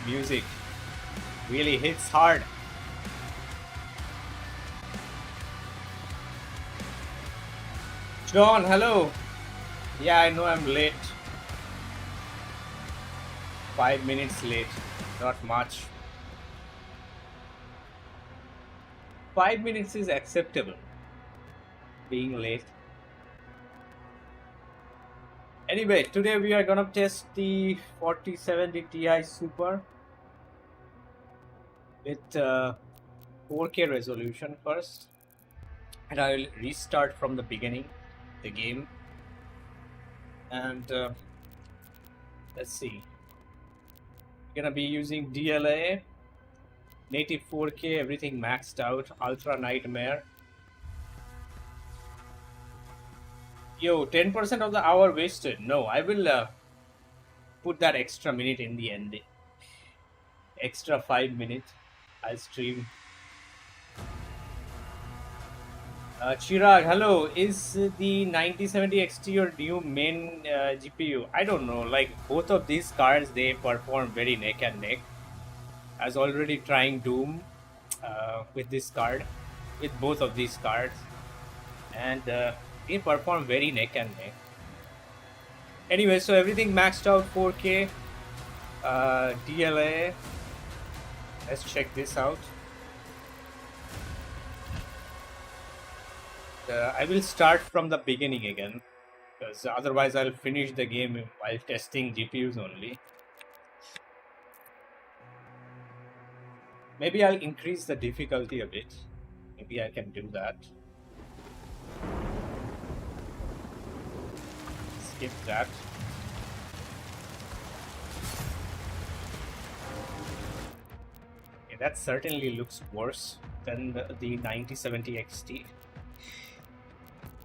music really hits hard. John, hello. Yeah, I know I'm late. 5 minutes late. Not much. 5 minutes is acceptable. Being late. Anyway, today we are gonna test the 4070 Ti Super with 4K resolution first, and I will restart from the beginning the game, and let's see. We're gonna be using DLA, native 4K, everything maxed out, ultra nightmare. Yo, 10% of the hour wasted. No, I will put that extra minute in the end. Extra 5 minutes. I'll stream. Chirag, hello. Is the 9070 XT your new main GPU? I don't know. Like, both of these cards, they perform very neck and neck. I was already trying Doom with this card, with both of these cards, and they perform very neck and neck. Anyway, so everything maxed out 4K, DLA. Let's check this out. I will start from the beginning again, because otherwise I'll finish the game while testing GPUs only. Maybe I'll increase the difficulty a bit. Maybe I can do that. Skip that. Okay, that certainly looks worse than the 9070 XT.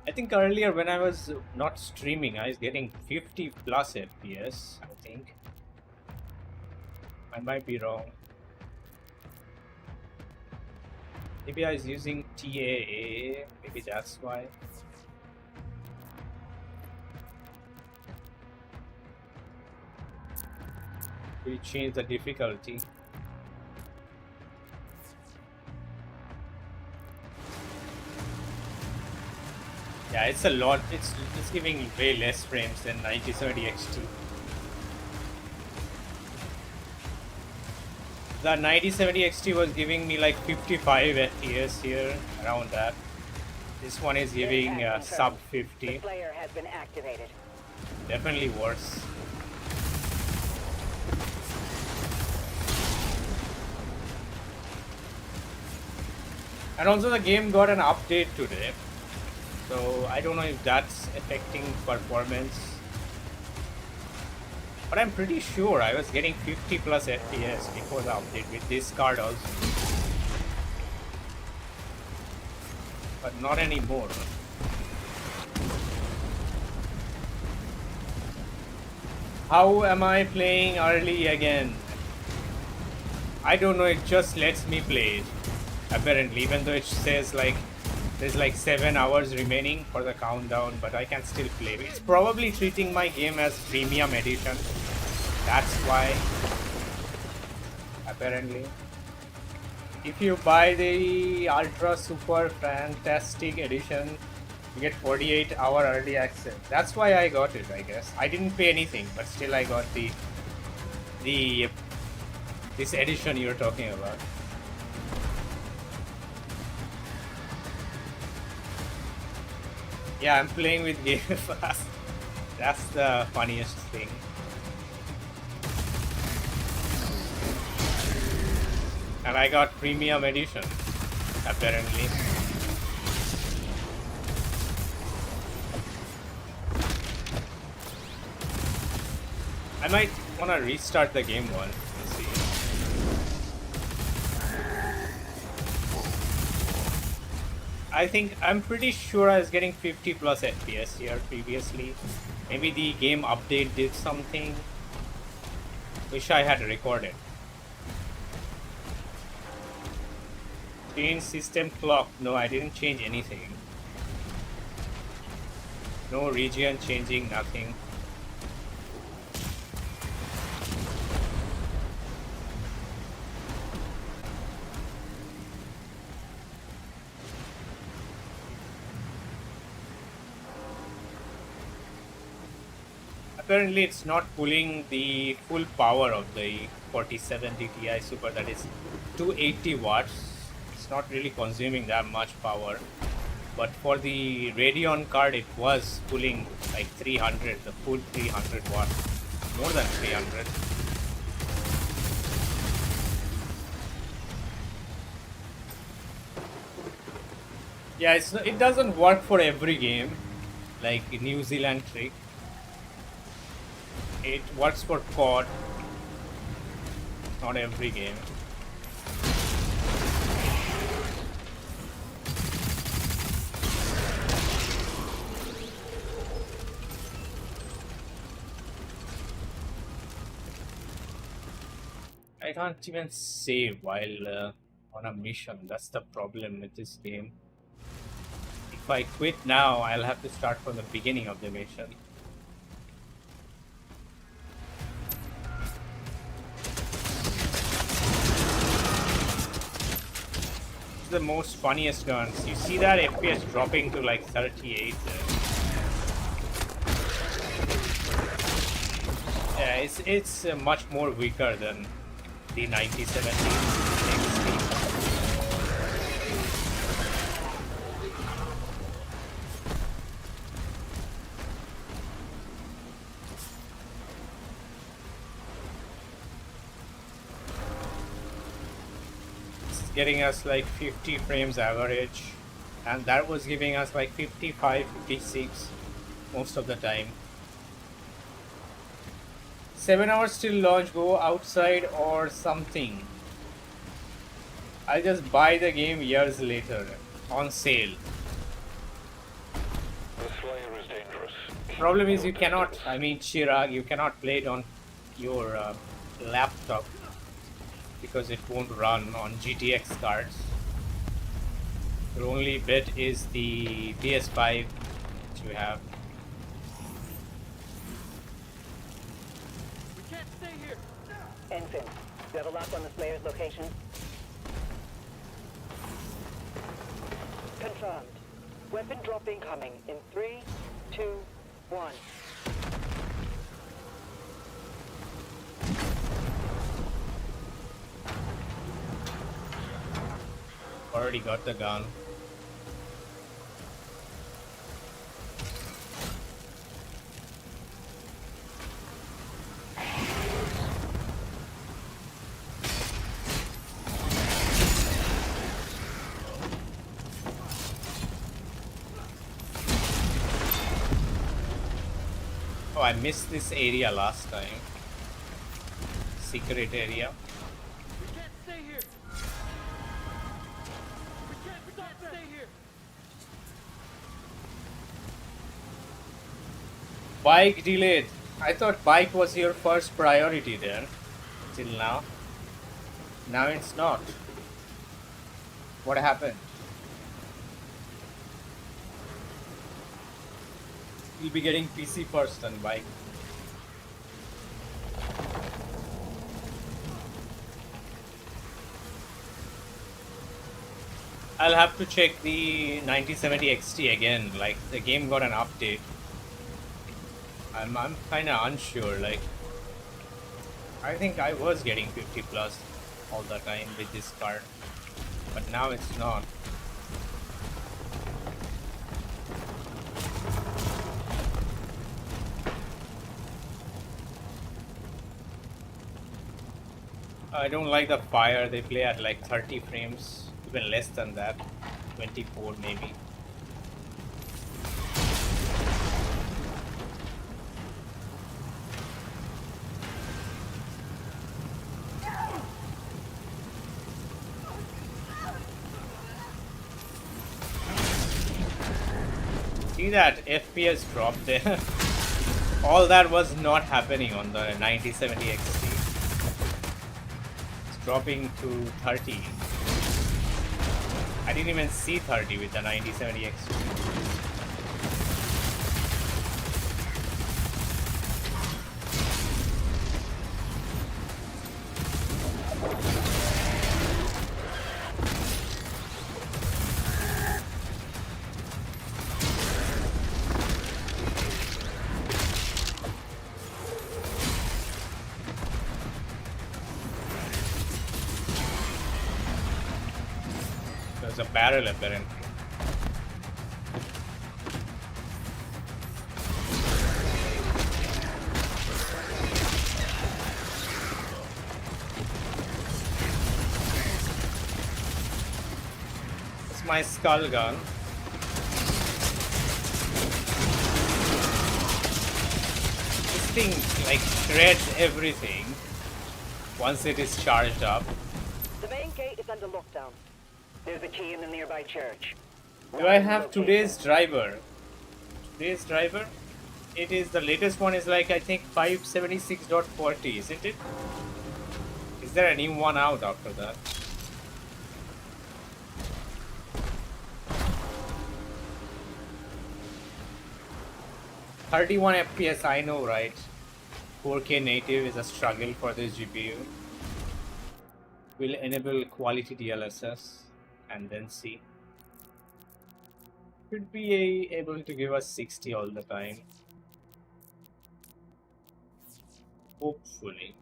I think earlier when I was not streaming, I was getting 50 plus FPS, I think. I might be wrong. Maybe I was using TAA, maybe that's why. We change the difficulty. Yeah, it's a lot. It's giving way less frames than 9070 XT. The 9070 XT was giving me like 55 FPS here, around that. This one is giving sub 50. The player has been activated. Definitely worse. And also the game got an update today. So I don't know if that's affecting performance, but I'm pretty sure I was getting 50 plus FPS before the update with this card also, but not anymore. How am I playing early again? I don't know, it just lets me play it apparently, even though it says like there's like 7 hours remaining for the countdown, but I can still play. It's probably treating my game as premium edition. That's why, apparently. If you buy the Ultra Super Fantastic Edition, you get 48-hour early access. That's why I got it, I guess. I didn't pay anything, but still I got this edition you're talking about. Yeah, I'm playing with Game Pass. That's the funniest thing. And I got Premium Edition, apparently. I might want to restart the game once. Let's see. I'm pretty sure I was getting 50 plus FPS here previously. Maybe the game update did something. Wish I had recorded. Change system clock. No, I didn't change anything. No region changing, nothing. apparently it's not pulling the full power of the 4070 Ti Super, that is 280 watts. It's not really consuming that much power. But for the Radeon card, it was pulling like 300, the full 300 watts, more than 300. Yeah, it doesn't work for every game, like New Zealand trick. It works for COD, not every game. I can't even save while on a mission. That's the problem with this game. If I quit now, I'll have to start from the beginning of the mission. It's the most funniest guns. You see that FPS dropping to like 38. Yeah, it's much more weaker than the 9070 XT. It's getting us like 50 frames average, and that was giving us like 55, 56 most of the time. 7 hours till launch, go outside or something. I'll just buy the game years later on sale. The Slayer is dangerous. Problem is you cannot, I mean Chirag, you cannot play it on your laptop because it won't run on GTX cards. Your only bet is the PS5 which you have. Ensign, you have a lock on the Slayer's location? Confirmed. Weapon drop incoming in 3, 2, 1. Already got the gun. Oh, I missed this area last time. Secret area. We can't stay here. We can't stay here. Bike delayed. I thought bike was your first priority then, till now. Now it's not. What happened? You'll be getting PC first then bike. I'll have to check the 9070 XT again, like the game got an update. I'm kinda unsure, like I think I was getting 50 plus all the time with this card, but now it's not. I don't like the fire, they play at like 30 frames, even less than that, 24 maybe. See that FPS drop there? All that was not happening on the 9070 XT. It's dropping to 30. I didn't even see 30 with the 9070 XT. There's a barrel apparently. It's my skull gun. This thing like shreds everything once it is charged up. The main gate is under lockdown. There's a key in the nearby church. Do I have today's driver? Today's driver? It is the latest one is like I think 576.40, isn't it? Is there a new one out after that? "31 FPS, I know, right? 4K native is a struggle for this GPU. Will enable quality DLSS and then see. Should be able to give us 60 all the time. Hopefully.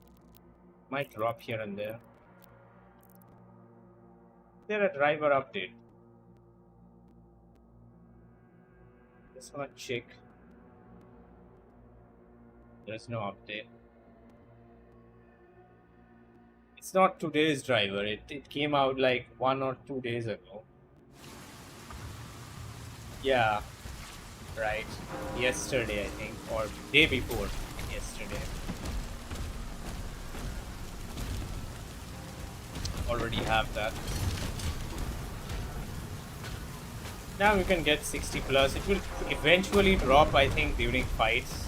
Might drop here and there. Is there a driver update? Just wanna check. There's no update. It's not today's driver. It came out like 1 or 2 days ago. Yeah, right. Yesterday, I think, or day before yesterday. Already have that. Now we can get 60 plus. It will eventually drop, I think, during fights.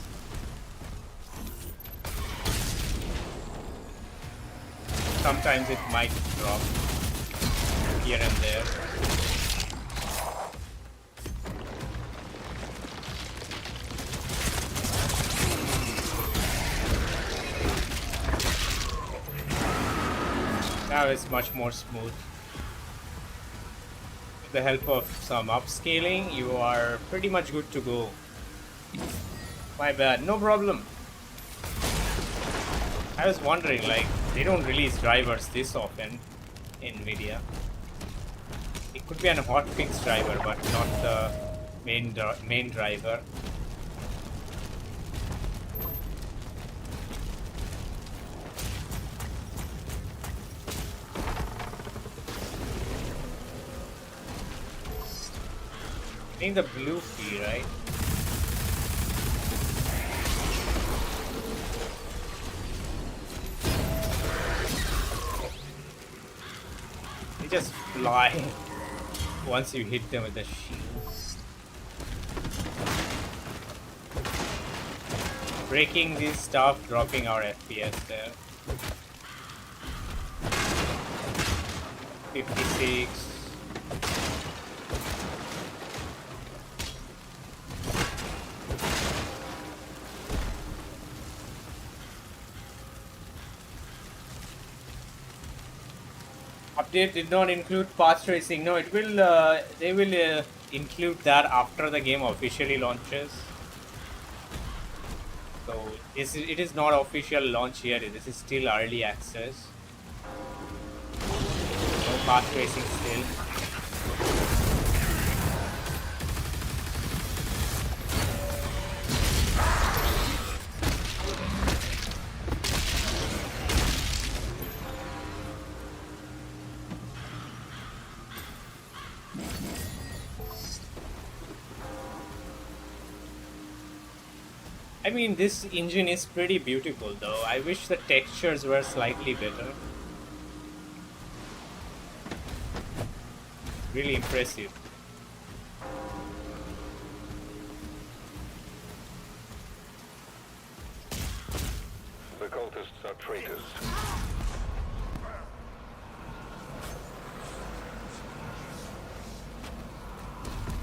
Sometimes it might drop here and there. Now it's much more smooth. With the help of some upscaling, you are pretty much good to go. My bad, no problem. I was wondering, like, they don't release drivers this often in NVIDIA. It could be an hotfix driver, but not the main driver. I think the blue key, right? They just fly once you hit them with the shield. Breaking this stuff, dropping our FPS there. 56. Update did not include path tracing. No, it will. They will include that after the game officially launches. So it is not official launch yet. This is still early access. No path tracing still. I mean, this engine is pretty beautiful though. I wish the textures were slightly better. Really impressive. The cultists are traitors.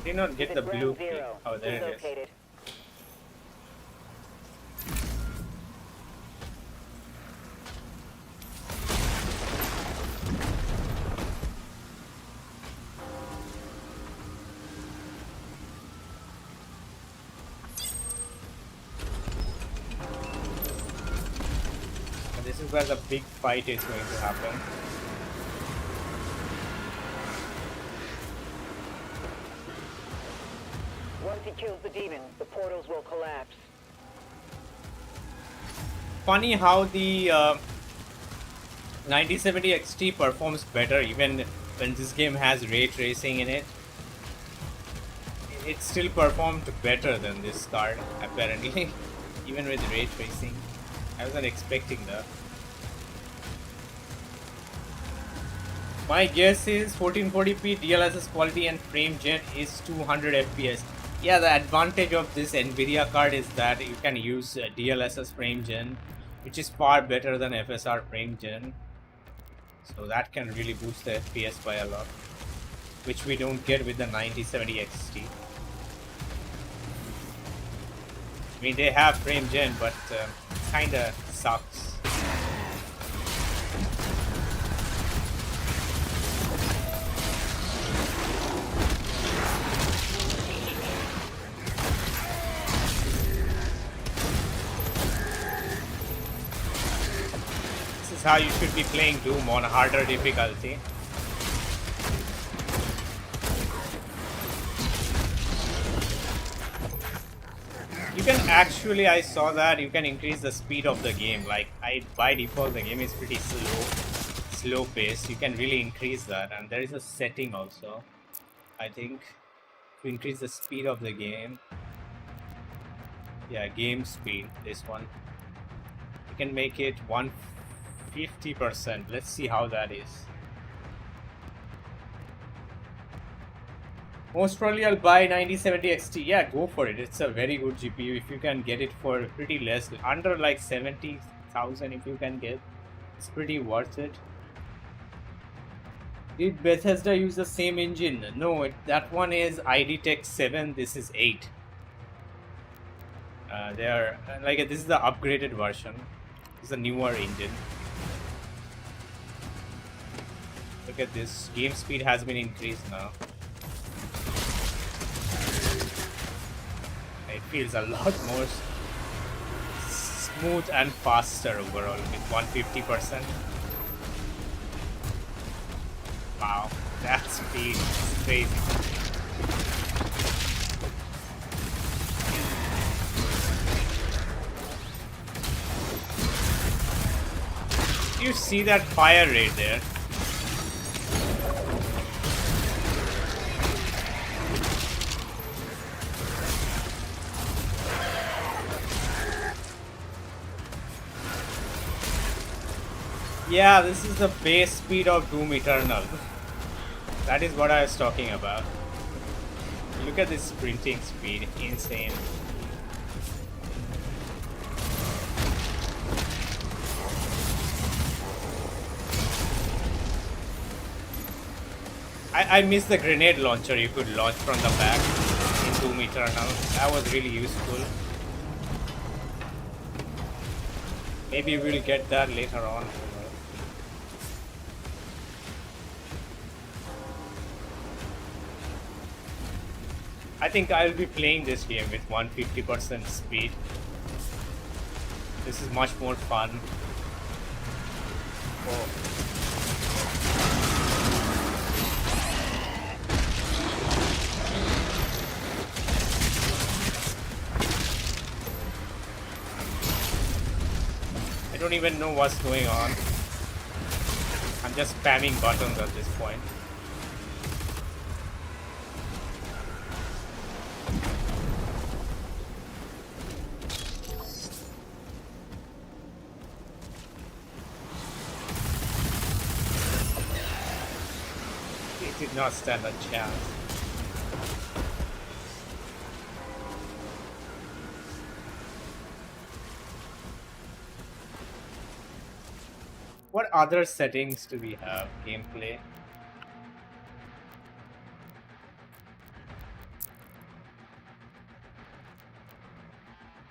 Did not get the blue key. Oh, there it is. Located. This is where the big fight is going to happen. Once he kills the demon, the portals will collapse. Funny how the 9070 XT performs better even when this game has ray tracing in it. It still performed better than this card, apparently, even with ray tracing. I wasn't expecting that. My guess is 1440p DLSS quality and frame gen is 200 FPS. Yeah, the advantage of this Nvidia card is that you can use DLSS frame gen, which is far better than FSR frame gen. So that can really boost the FPS by a lot, which we don't get with the 9070 XT. I mean, they have frame gen, but kinda sucks. This is how you should be playing Doom on harder difficulty. You can actually, I saw that you can increase the speed of the game. Like, by default the game is pretty slow paced. You can really increase that, and there is a setting also, I think, to increase the speed of the game. Yeah, game speed, this one. You can make it 150%. Let's see how that is. Most probably I'll buy 9070 XT. Yeah, go for it. It's a very good GPU if you can get it for pretty less, under like 70,000 if you can get. It's pretty worth it. Did Bethesda use the same engine? No, that one is ID Tech 7. This is 8. They are like, this is the upgraded version. This is a newer engine. Look at this. Game speed has been increased now. It feels a lot more smooth and faster overall with 150%. Wow, that speed is crazy. You see that fire rate there? Yeah, this is the base speed of Doom Eternal. That is what I was talking about. Look at this sprinting speed, insane. I miss the grenade launcher you could launch from the back in Doom Eternal. That was really useful. Maybe we'll get that later on. I think I'll be playing this game with 150% speed. This is much more fun. Oh. I don't even know what's going on. I'm just spamming buttons at this point. Did not stand a chance. What other settings do we have? Gameplay.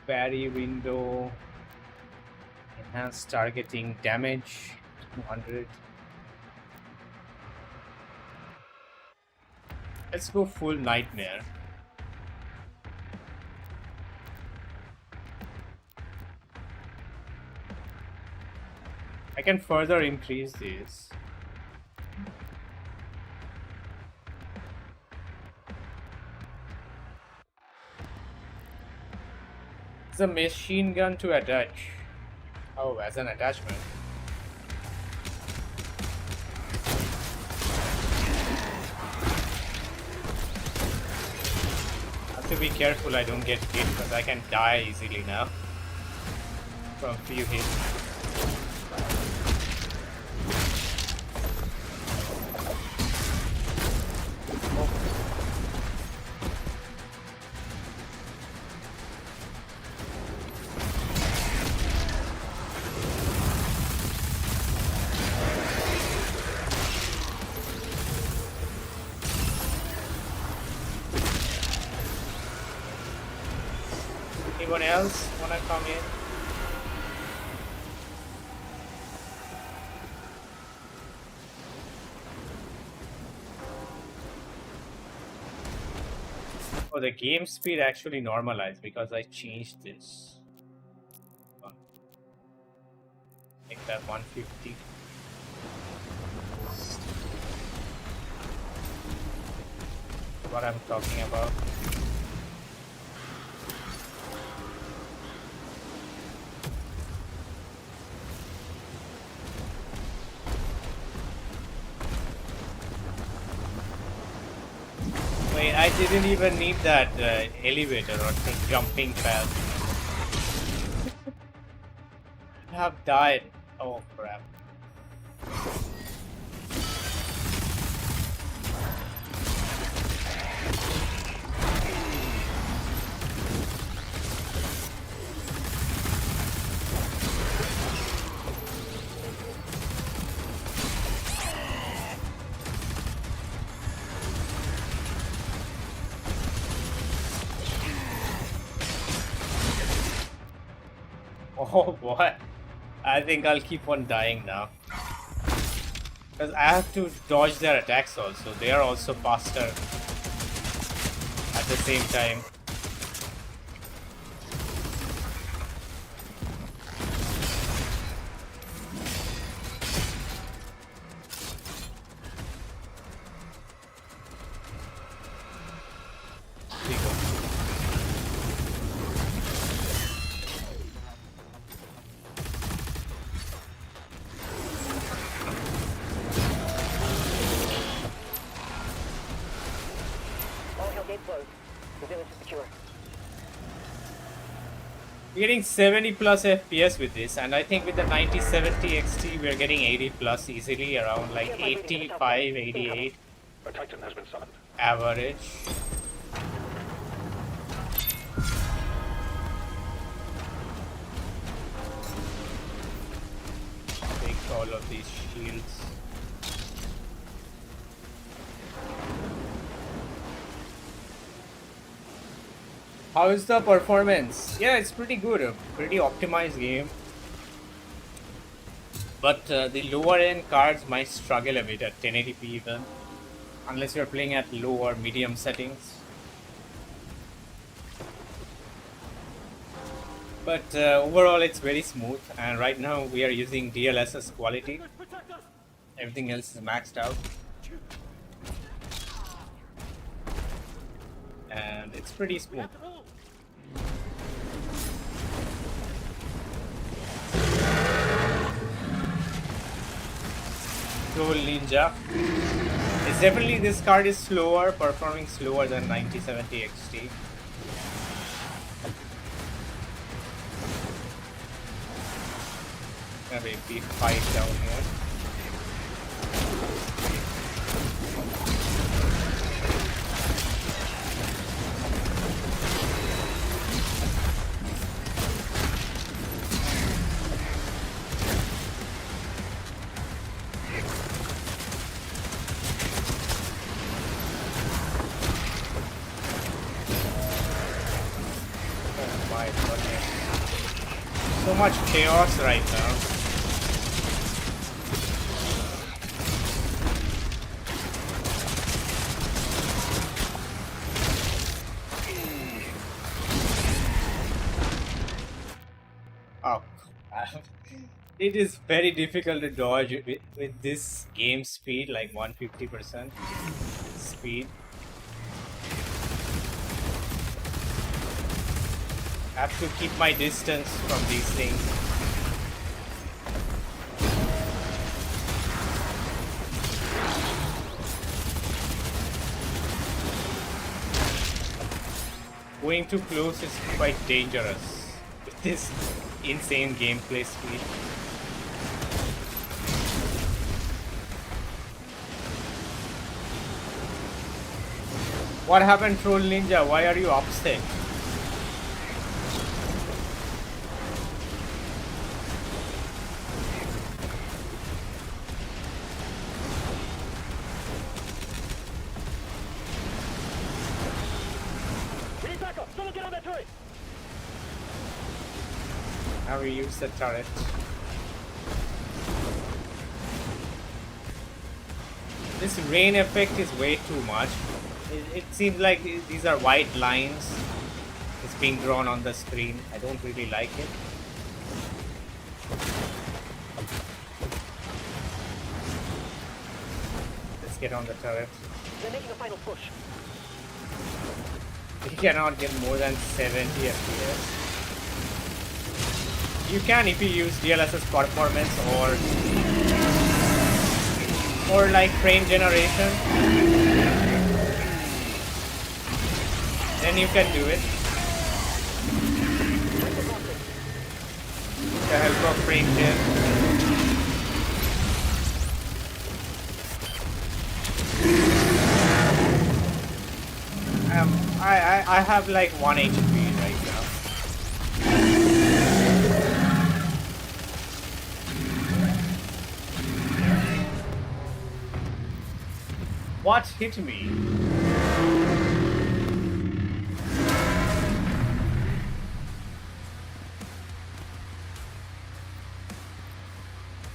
Parry window. Enhanced targeting damage. 200. Let's go full nightmare. I can further increase this. the machine gun to attach? Oh, as an attachment. I have to be careful I don't get hit because I can die easily now from few hits. Anyone else wanna come in? Oh, the game speed actually normalized because I changed this. Make that 150. What I'm talking about. Wait, I didn't even need that elevator or jumping pad. I have died. Oh crap. Oh boy, I think I'll keep on dying now. Because I have to dodge their attacks also. They are also faster at the same time. There you go. Gate closed. The village is secure. We're getting 70 plus FPS with this, and I think with the 9070 XT we're getting 80 plus easily, around like 85, 88 A Titan has been summoned. average. Take all of these shields. How is the performance? Yeah, it's pretty good. A pretty optimized game. But the lower end cards might struggle a bit at 1080p even. Unless you're playing at low or medium settings. But overall it's very smooth. And right now we are using DLSS quality. Everything else is maxed out. And it's pretty smooth. Cool Ninja. It's definitely, this card is slower, performing slower than 9070 XT. Gonna be a big fight down here. So much chaos right now. Oh, it is very difficult to dodge with this game speed, like 150% speed. have to keep my distance from these things. Going too close is quite dangerous with this insane gameplay speed. What happened, Troll Ninja? Why are you upset? Now we use the turret. This rain effect is way too much. It seems like these are white lines. It's being drawn on the screen. I don't really like it. Let's get on the turret. They're making a final push. You cannot get more than 70 FPS. You can if you use DLSS performance or like frame generation. Then you can do it. With the help of frame gen. I have like 1 HP right now. What hit me?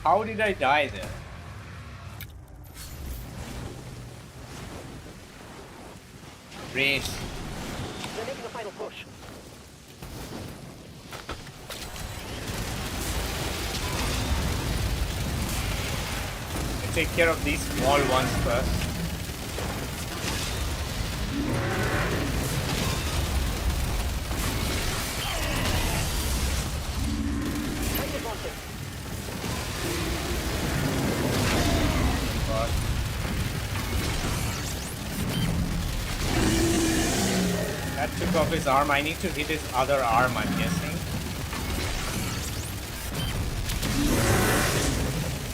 How did I die there? Race. They're making a final push. Take care of these small ones first. God. That took off his arm. I need to hit his other arm, I'm guessing.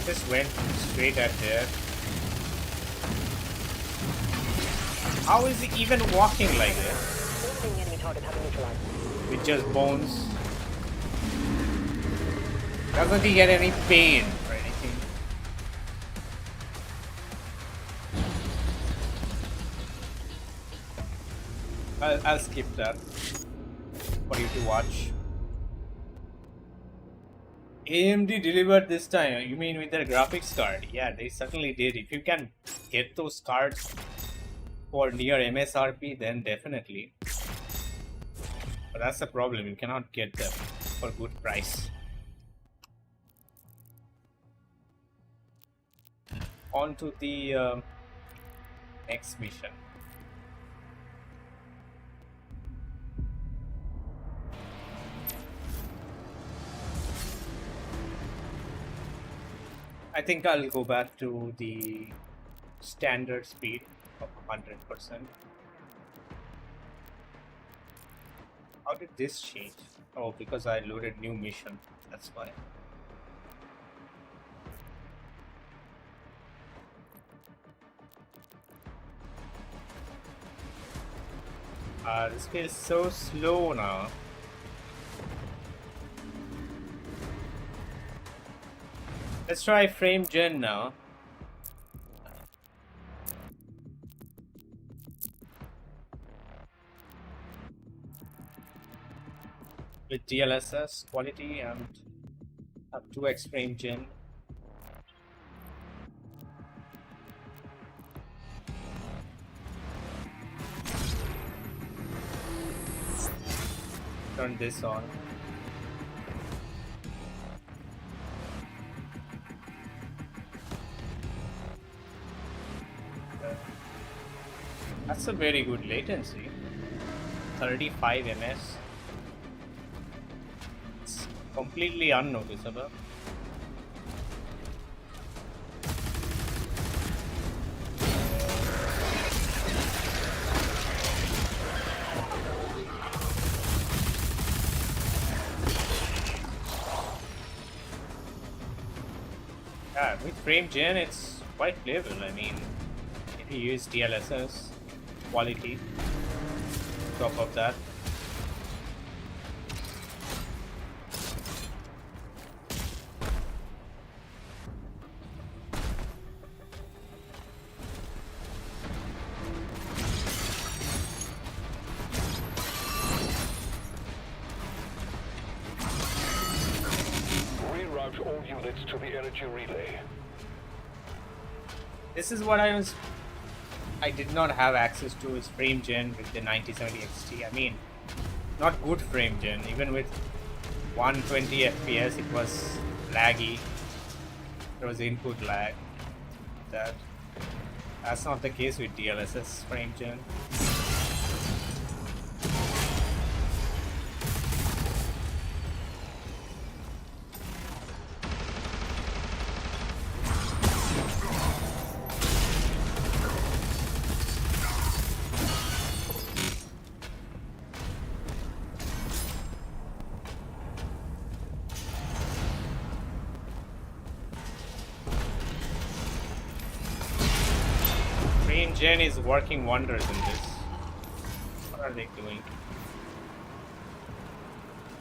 Just went straight at there. How is he even walking like this? Enemy target have been neutralized. With just bones. Doesn't he get any pain or anything? I'll skip that for you to watch. AMD delivered this time. You mean with their graphics card? Yeah, they certainly did. If you can get those cards for near MSRP, then definitely. But that's the problem. You cannot get them for good price. On to the next mission. I think I'll go back to the standard speed of 100%. How did this change? Oh, because I loaded new mission. That's why. This feels so slow now. Let's try frame gen now. With DLSS quality and up 2x frame gen. Turn this on. That's a very good latency. 35 ms. completely unnoticeable. Yeah, with frame gen, it's quite playable. I mean, if you use DLSS quality, top of that. Reroute all units to the energy relay. This is what I did not have access to is frame gen with the 9070 XT. I mean, not good frame gen. Even with 120 FPS, it was laggy. There was input lag. That's not the case with DLSS frame gen. Frame gen is working wonders in this. What are they doing?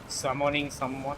Summoning someone?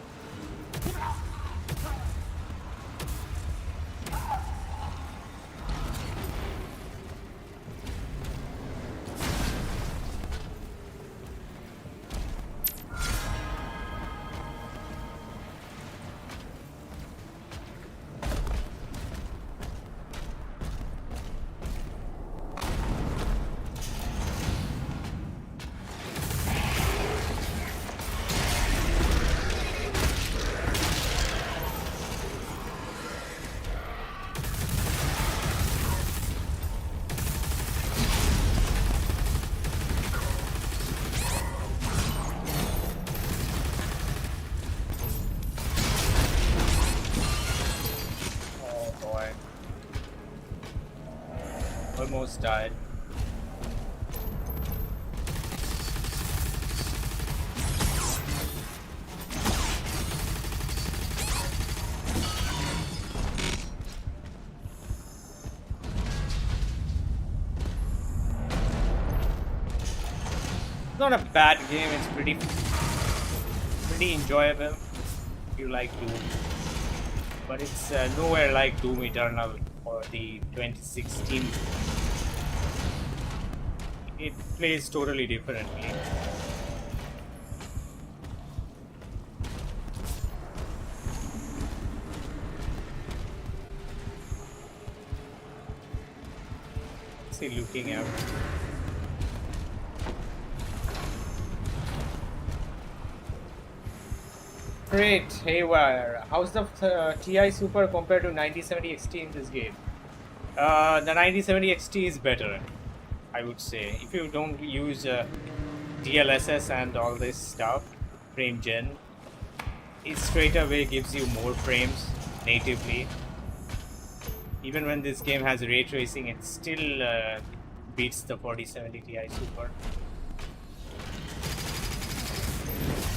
Almost died. It's not a bad game, it's pretty enjoyable if you like Doom. But it's nowhere like Doom Eternal or the 2016. It plays totally differently. What's he looking at? Great, Haywire. How's the TI Super compared to 9070 XT in this game? The 9070 XT is better, I would say. If you don't use DLSS and all this stuff, frame gen, it straight away gives you more frames natively. Even when this game has ray tracing, it still beats the 4070 Ti Super.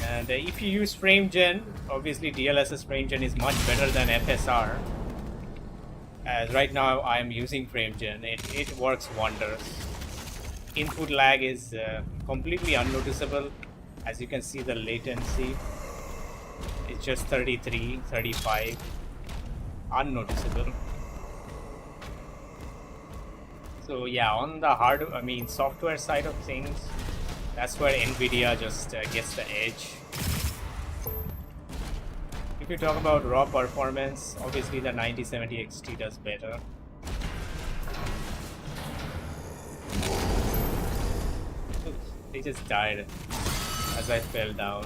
And if you use frame gen, obviously DLSS frame gen is much better than FSR. As right now I am using frame gen, it works wonders. Input lag is completely unnoticeable. As you can see, the latency is just 33, 35, unnoticeable. So yeah, on the software side of things, that's where Nvidia just gets the edge. If you talk about raw performance, obviously the 9070 XT does better. Oops, they just died as I fell down.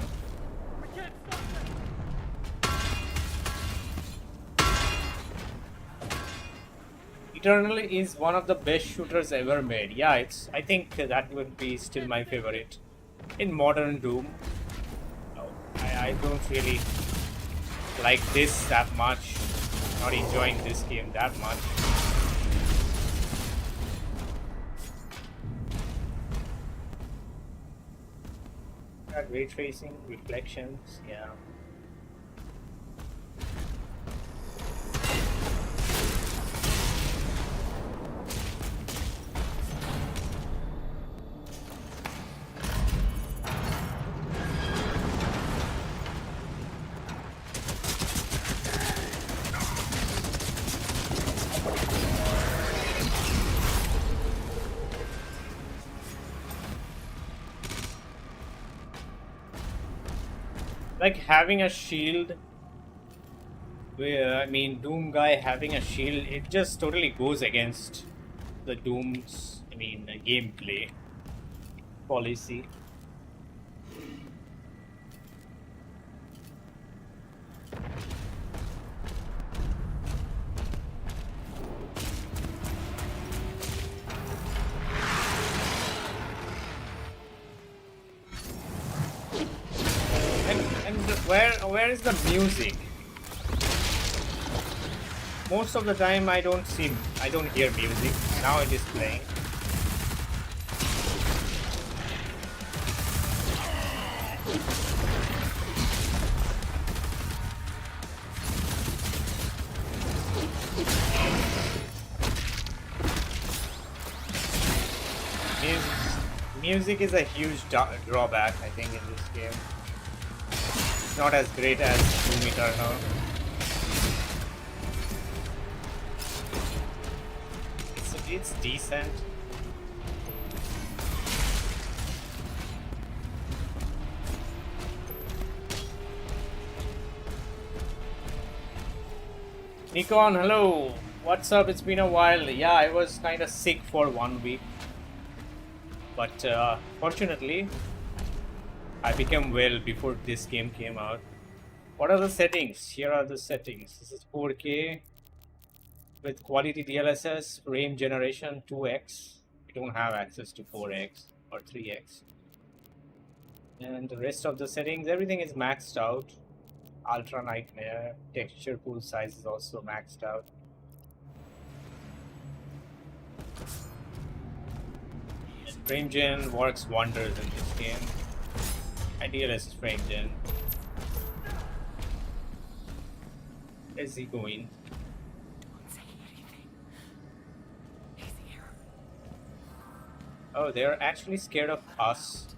Eternal is one of the best shooters ever made. Yeah, I think that would be still my favorite. In modern Doom, no, I don't really like this that much, not enjoying this game that much. Got ray tracing, reflections, yeah. Like having a shield, where I mean Doom guy having a shield, it just totally goes against the Doom's gameplay policy. Where is the music? Most of the time I don't hear music. Now it is playing. Music is a huge drawback, I think, in this game. Not as great as Doom Eternal. It's decent. Nikon, hello. What's up? It's been a while. Yeah, I was kind of sick for 1 week. But fortunately, I became well before this game came out. What are the settings? Here are the settings. This is 4K with quality DLSS, frame generation 2x. We don't have access to 4x or 3x. And the rest of the settings, everything is maxed out. Ultra Nightmare, texture pool size is also maxed out. Frame gen works wonders in this game. DLSS frame gen. Where's he going? Don't say anything. He's here. Oh, they're actually scared of us,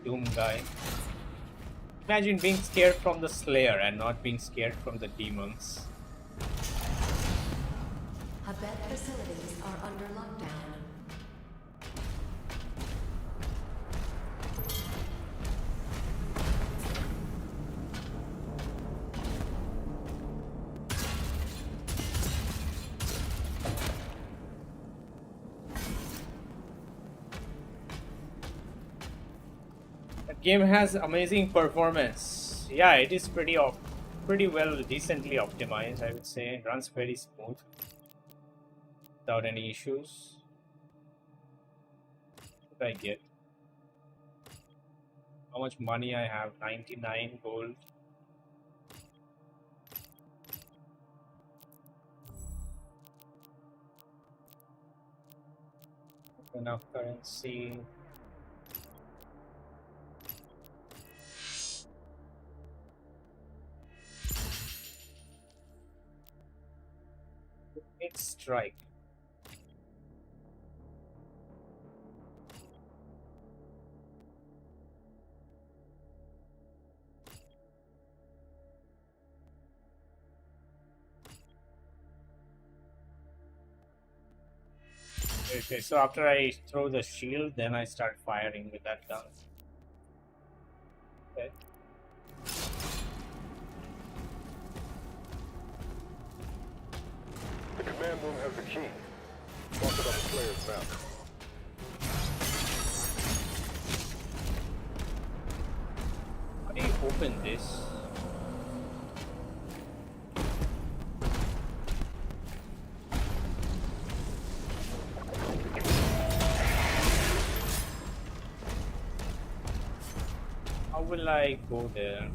Doom guy. Imagine being scared from the Slayer and not being scared from the demons. Abed facilities are under lockdown. Game has amazing performance. Yeah, it is pretty well, decently optimized, I would say. It runs very smooth without any issues. What did I get? How much money I have? 99 gold. Enough currency. It's strike. Okay, so after I throw the shield, then I start firing with that gun. Okay. The command room has the key. Mark it on the player's map. How do you open this? How will I go there?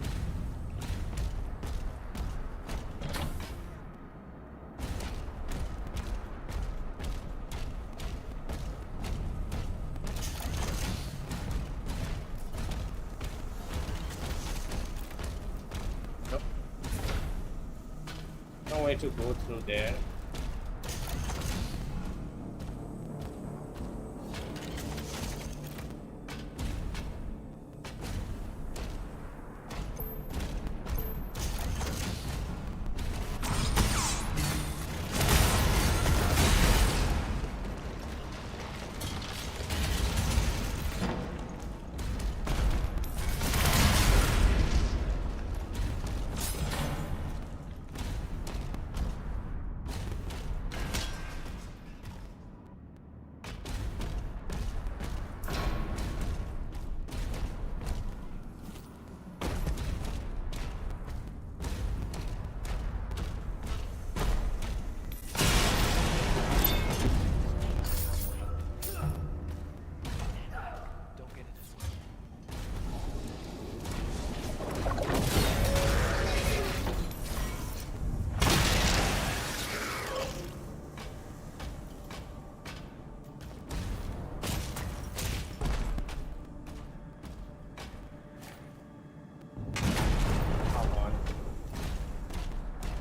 no way to go through there.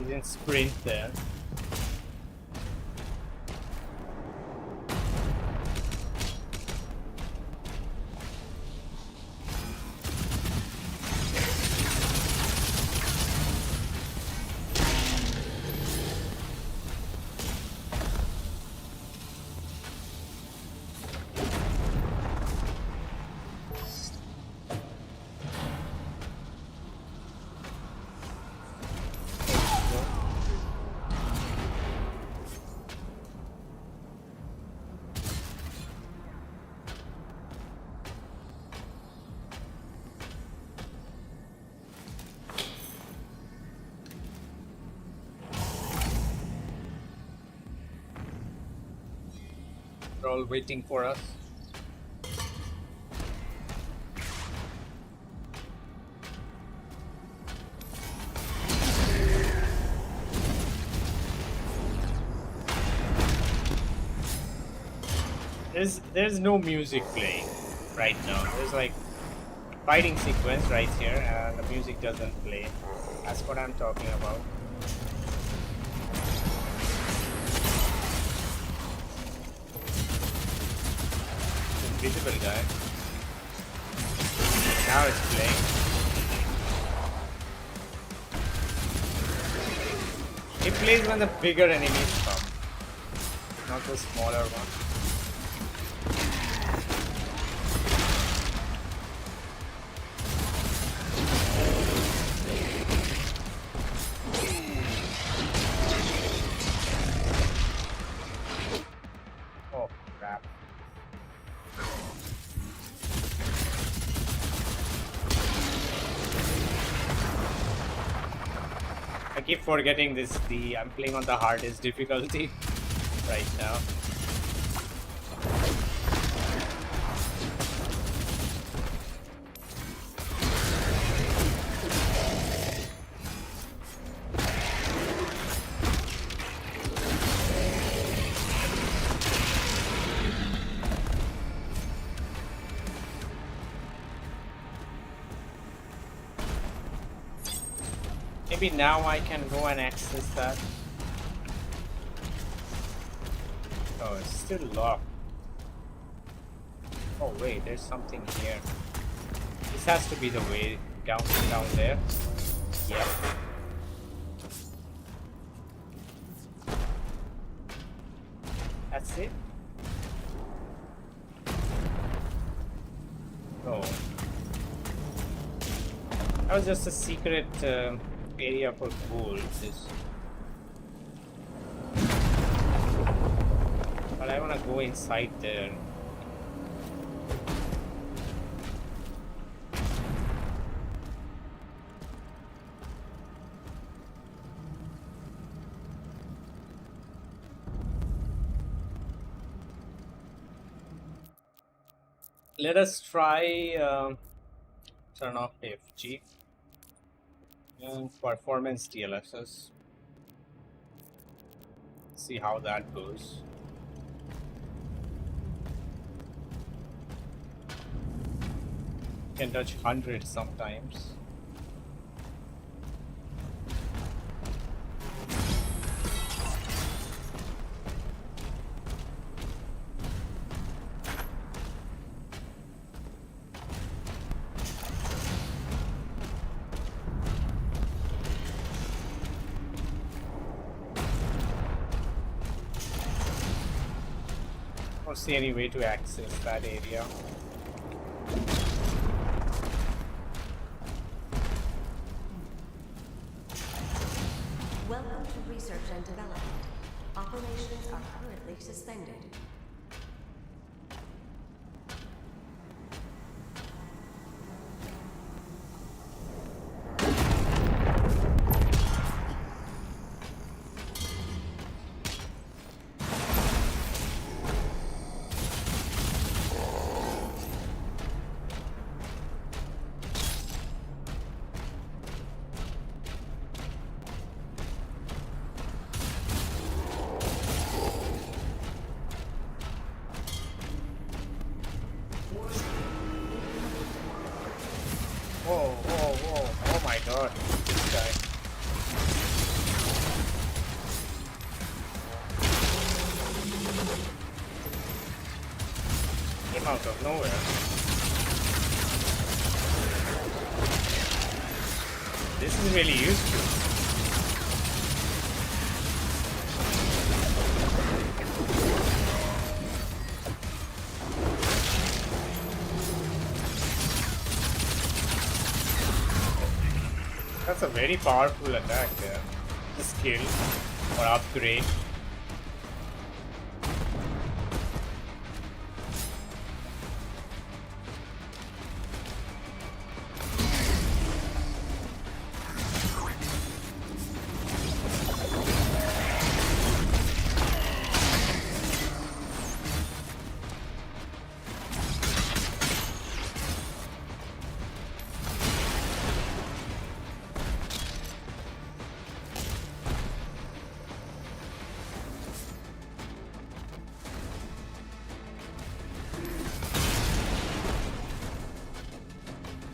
Didn't sprint there. They're all waiting for us. There's no music playing right now. There's like fighting sequence right here and the music doesn't play. That's what I'm talking about. Invisible guy. Now it's playing. It plays when the bigger enemies come, not the smaller ones. Oh crap. I keep forgetting this. I'm playing on the hardest difficulty right now. Maybe now I can go and access that. Oh, it's still locked. Oh wait, there's something here. This has to be the way down there. Yep. That's it? Oh. That was just a secret area for gold. But I wanna go inside there. Let us try turn off FG and performance DLSS. See how that goes. Can touch 100 sometimes. don't see any way to access that area. Welcome to research and development. Operations are currently suspended. Whoa, whoa, whoa. Oh my god. This guy. Came out of nowhere. This is really useful. That's a very powerful attack there. Skill or upgrade.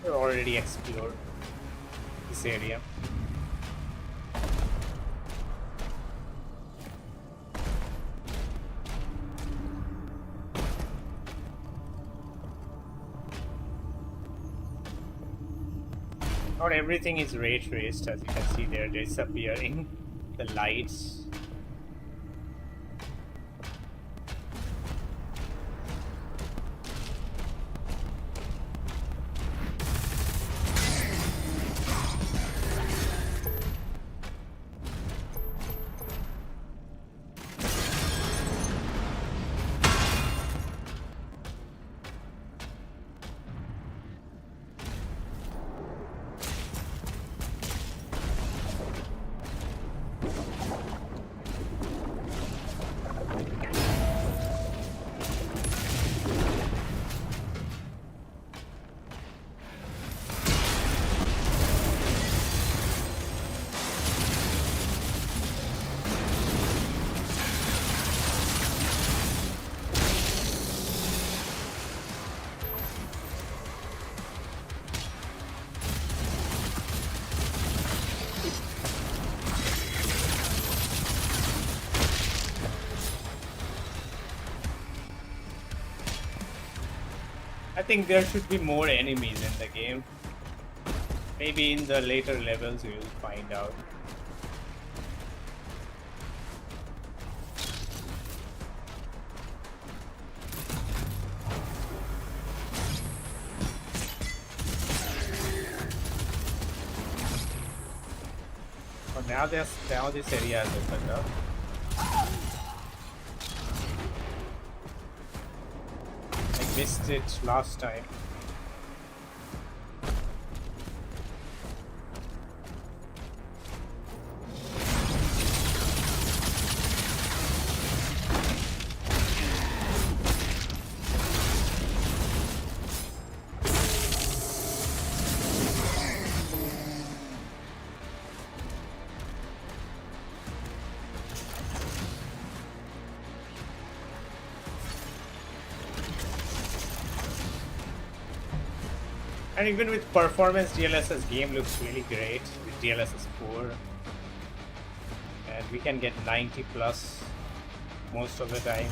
We've already explored this area. Not everything is ray traced, as you can see they're disappearing. The lights. I think there should be more enemies in the game. Maybe in the later levels we will find out. Oh, now this area has opened up. Missed it last time. And even with performance, DLSS game looks really great with DLSS 4. And we can get 90 plus most of the time.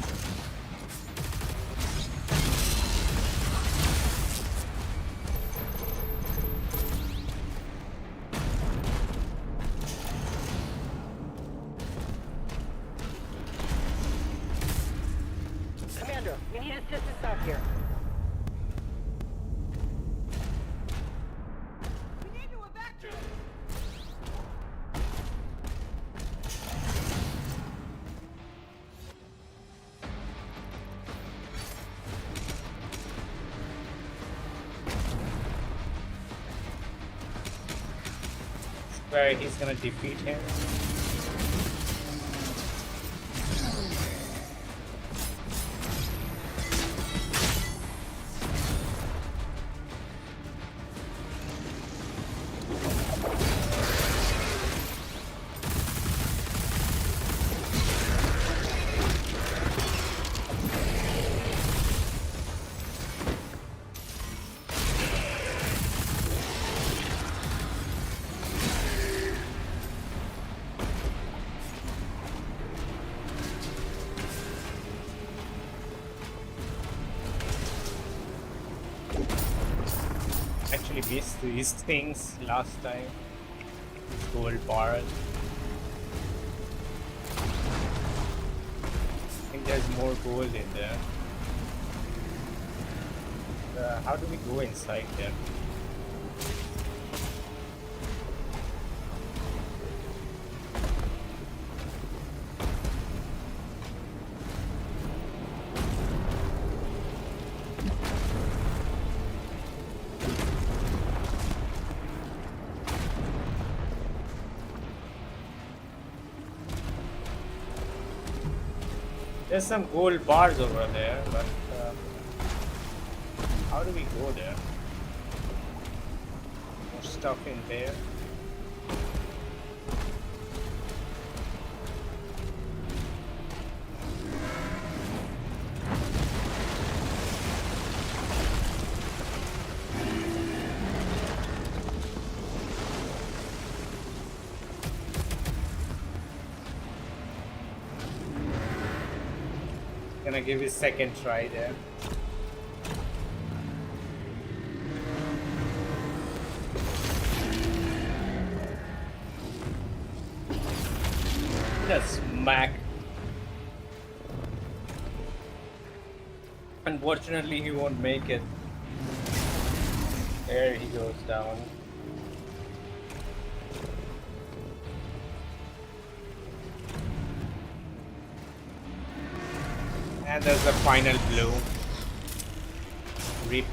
Commander, here. Where he's gonna defeat him. Actually missed these things last time. Gold bars. I think there's more gold in there. How do we go inside there? There's some gold bars over there, but how do we go there? More stuff in there. Gonna give it a second try there. Just smack. Unfortunately, he won't make it. There he goes down. And there's the final blow. Rip.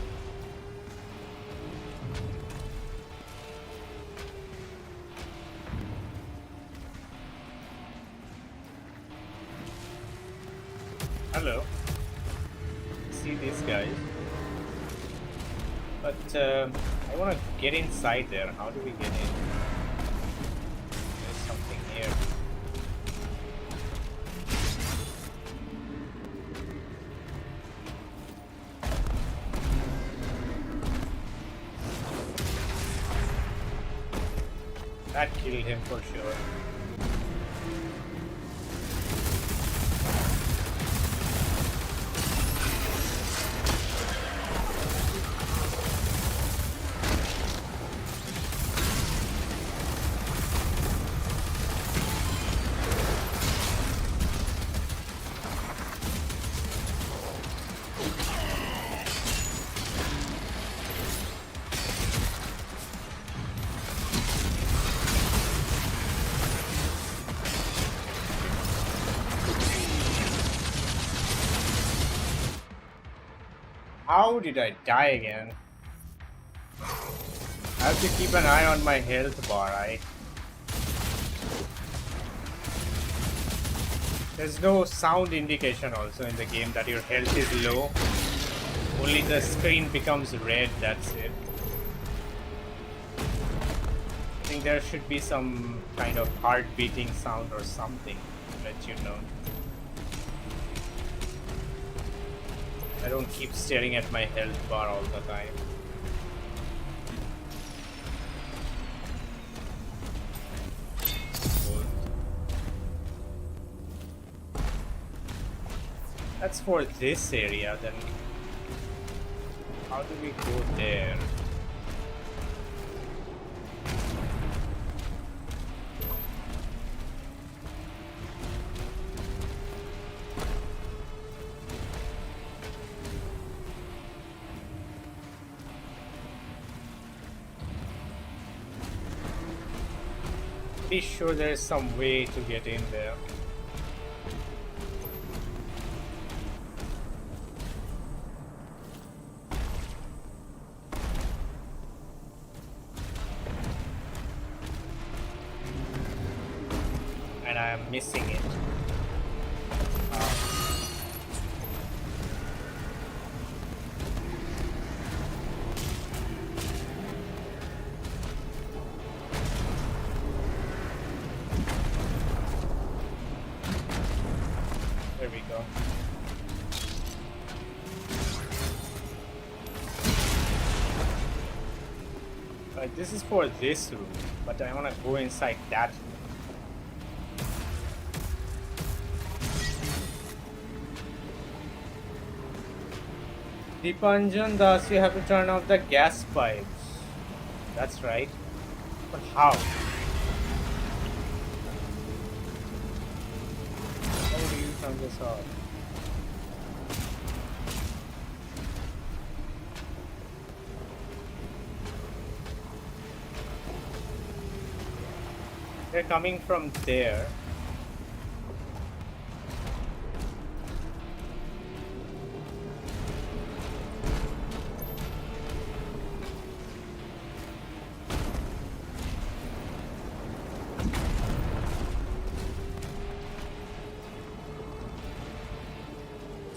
Hello. See these guys. But I want to get inside there. How do we get in? There's something here. That killed him for sure. How did I die again? I have to keep an eye on my health bar, right? There's no sound indication also in the game that your health is low. Only the screen becomes red, that's it. I think there should be some kind of heart beating sound or something to let you know. I don't keep staring at my health bar all the time. That's for this area, then how do we go there? pretty sure there is some way to get in there. And I am missing it. There we go. This is for this room, but I want to go inside that room. Deepanjan Das, you have to turn off the gas pipes. That's right. But how? How do you turn this off? They're coming from there.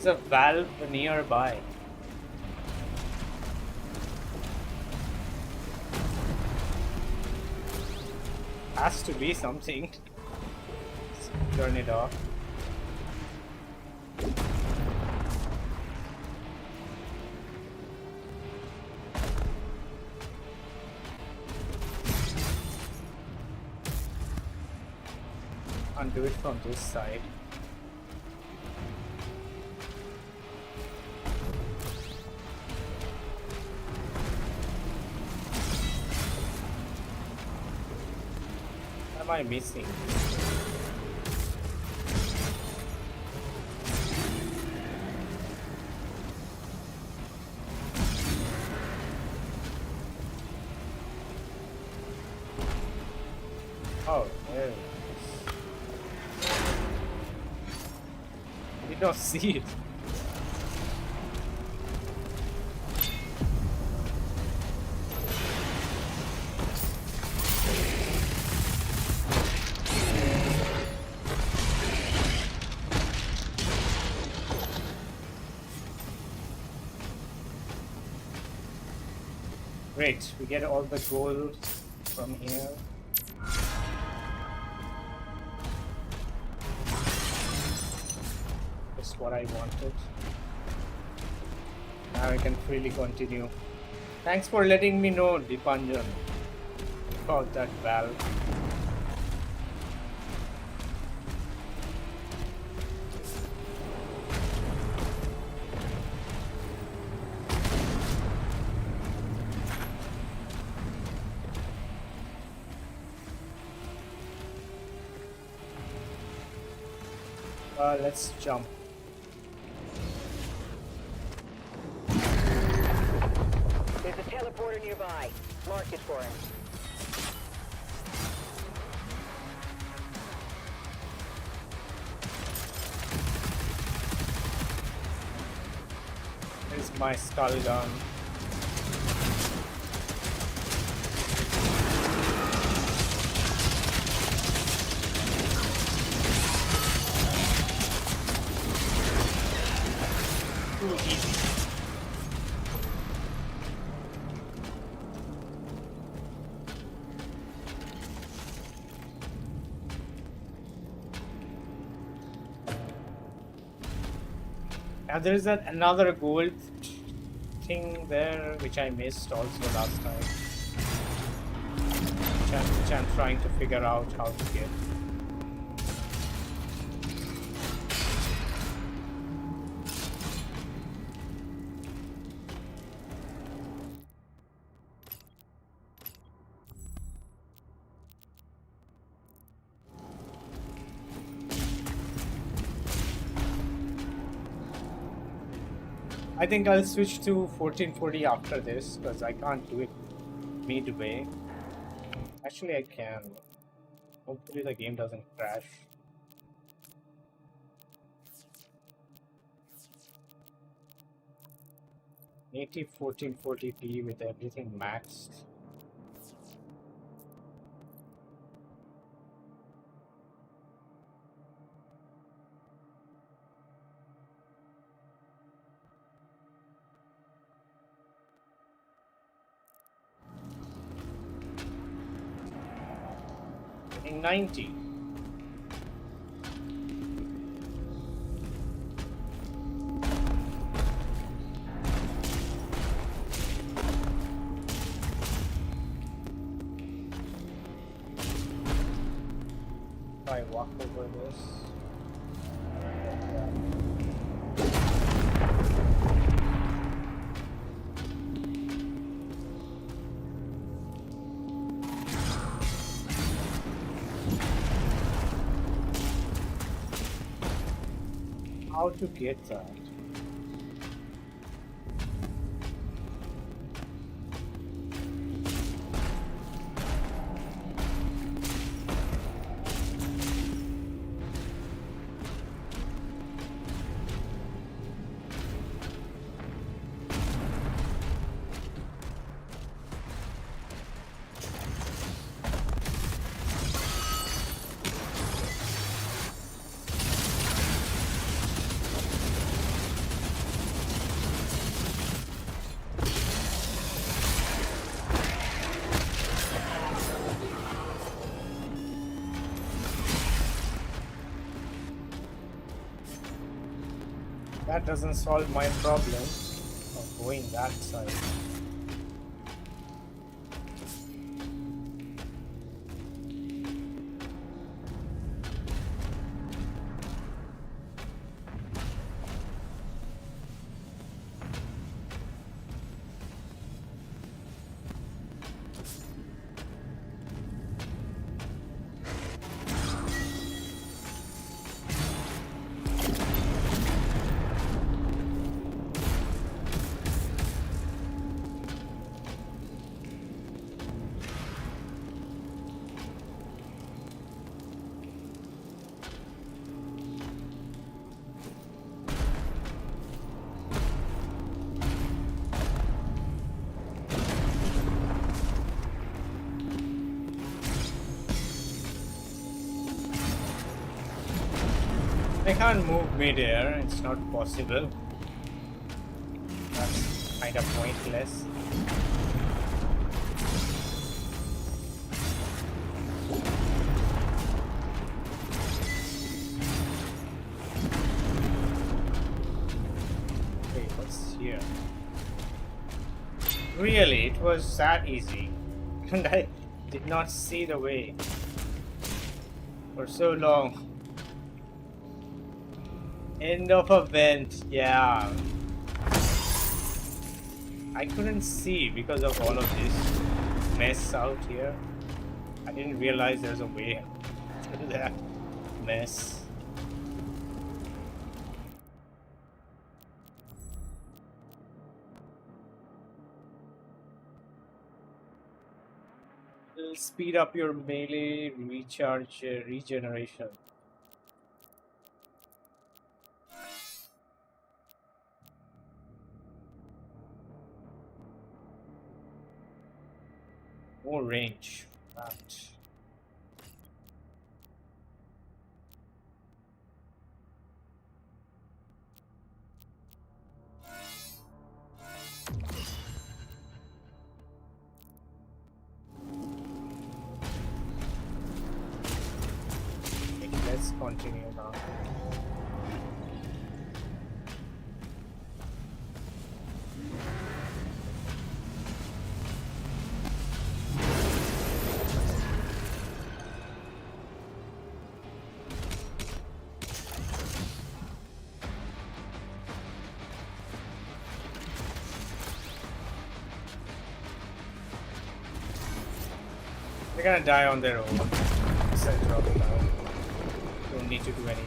A valve nearby. Has to be something. Let's turn it off. Undo it from this side. What am I missing? Oh, there it is. You don't see it. Great, we get all the gold from here. That's what I wanted. Now I can freely continue. Thanks for letting me know, Deepanjan, about that valve. Let's jump. There's a teleporter nearby. Mark it for him. There's my skull gun. Too easy. Now there is another gold thing there which I missed also last time, which I'm trying to figure out how to get. I think I'll switch to 1440 after this because I can't do it midway. Actually, I can. Hopefully the game doesn't crash. Native 1440p with everything maxed. Getting 90. If I walk over this. How to get that? That doesn't solve my problem of going that side. I can't move mid-air, it's not possible. That's kind of pointless. Wait, what's here? Really, it was that easy. And I did not see the way for so long. End of a vent, yeah. I couldn't see because of all of this mess out here. I didn't realize there's a way through that mess. It'll speed up your melee recharge regeneration. More range. That. Okay, let's continue now. They're gonna die on their own. Center of it now. Don't need to do anything.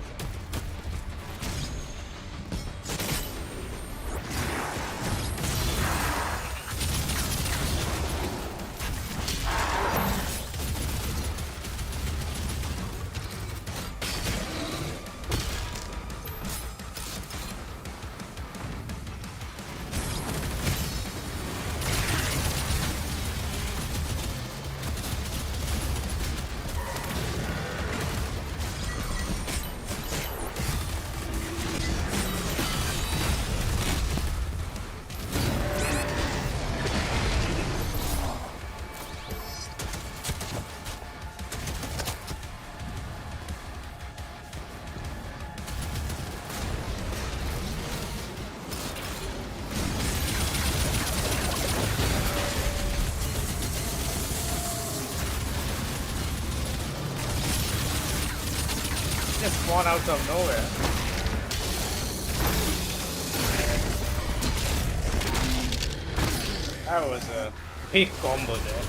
spawn out of nowhere. That was a big combo there.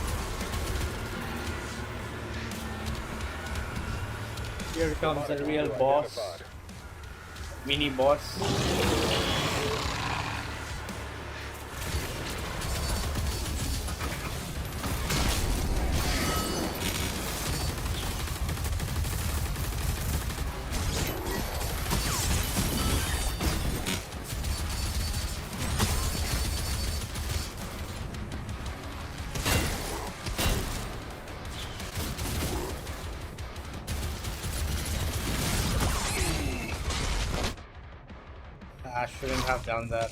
Here comes the real boss. Identified. Mini boss. I shouldn't have done that.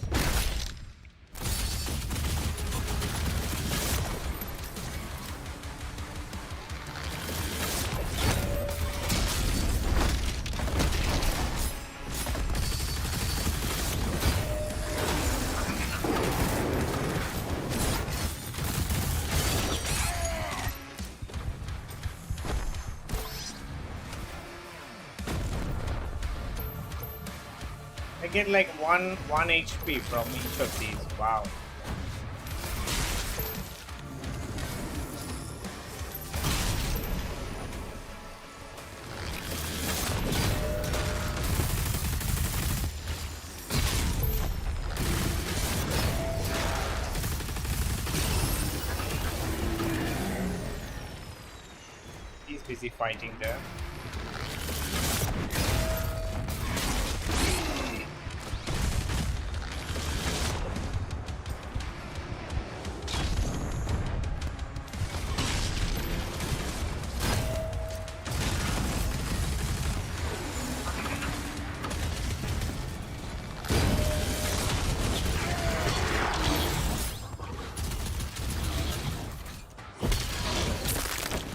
I get like one HP from each of these. Wow. He's busy fighting there.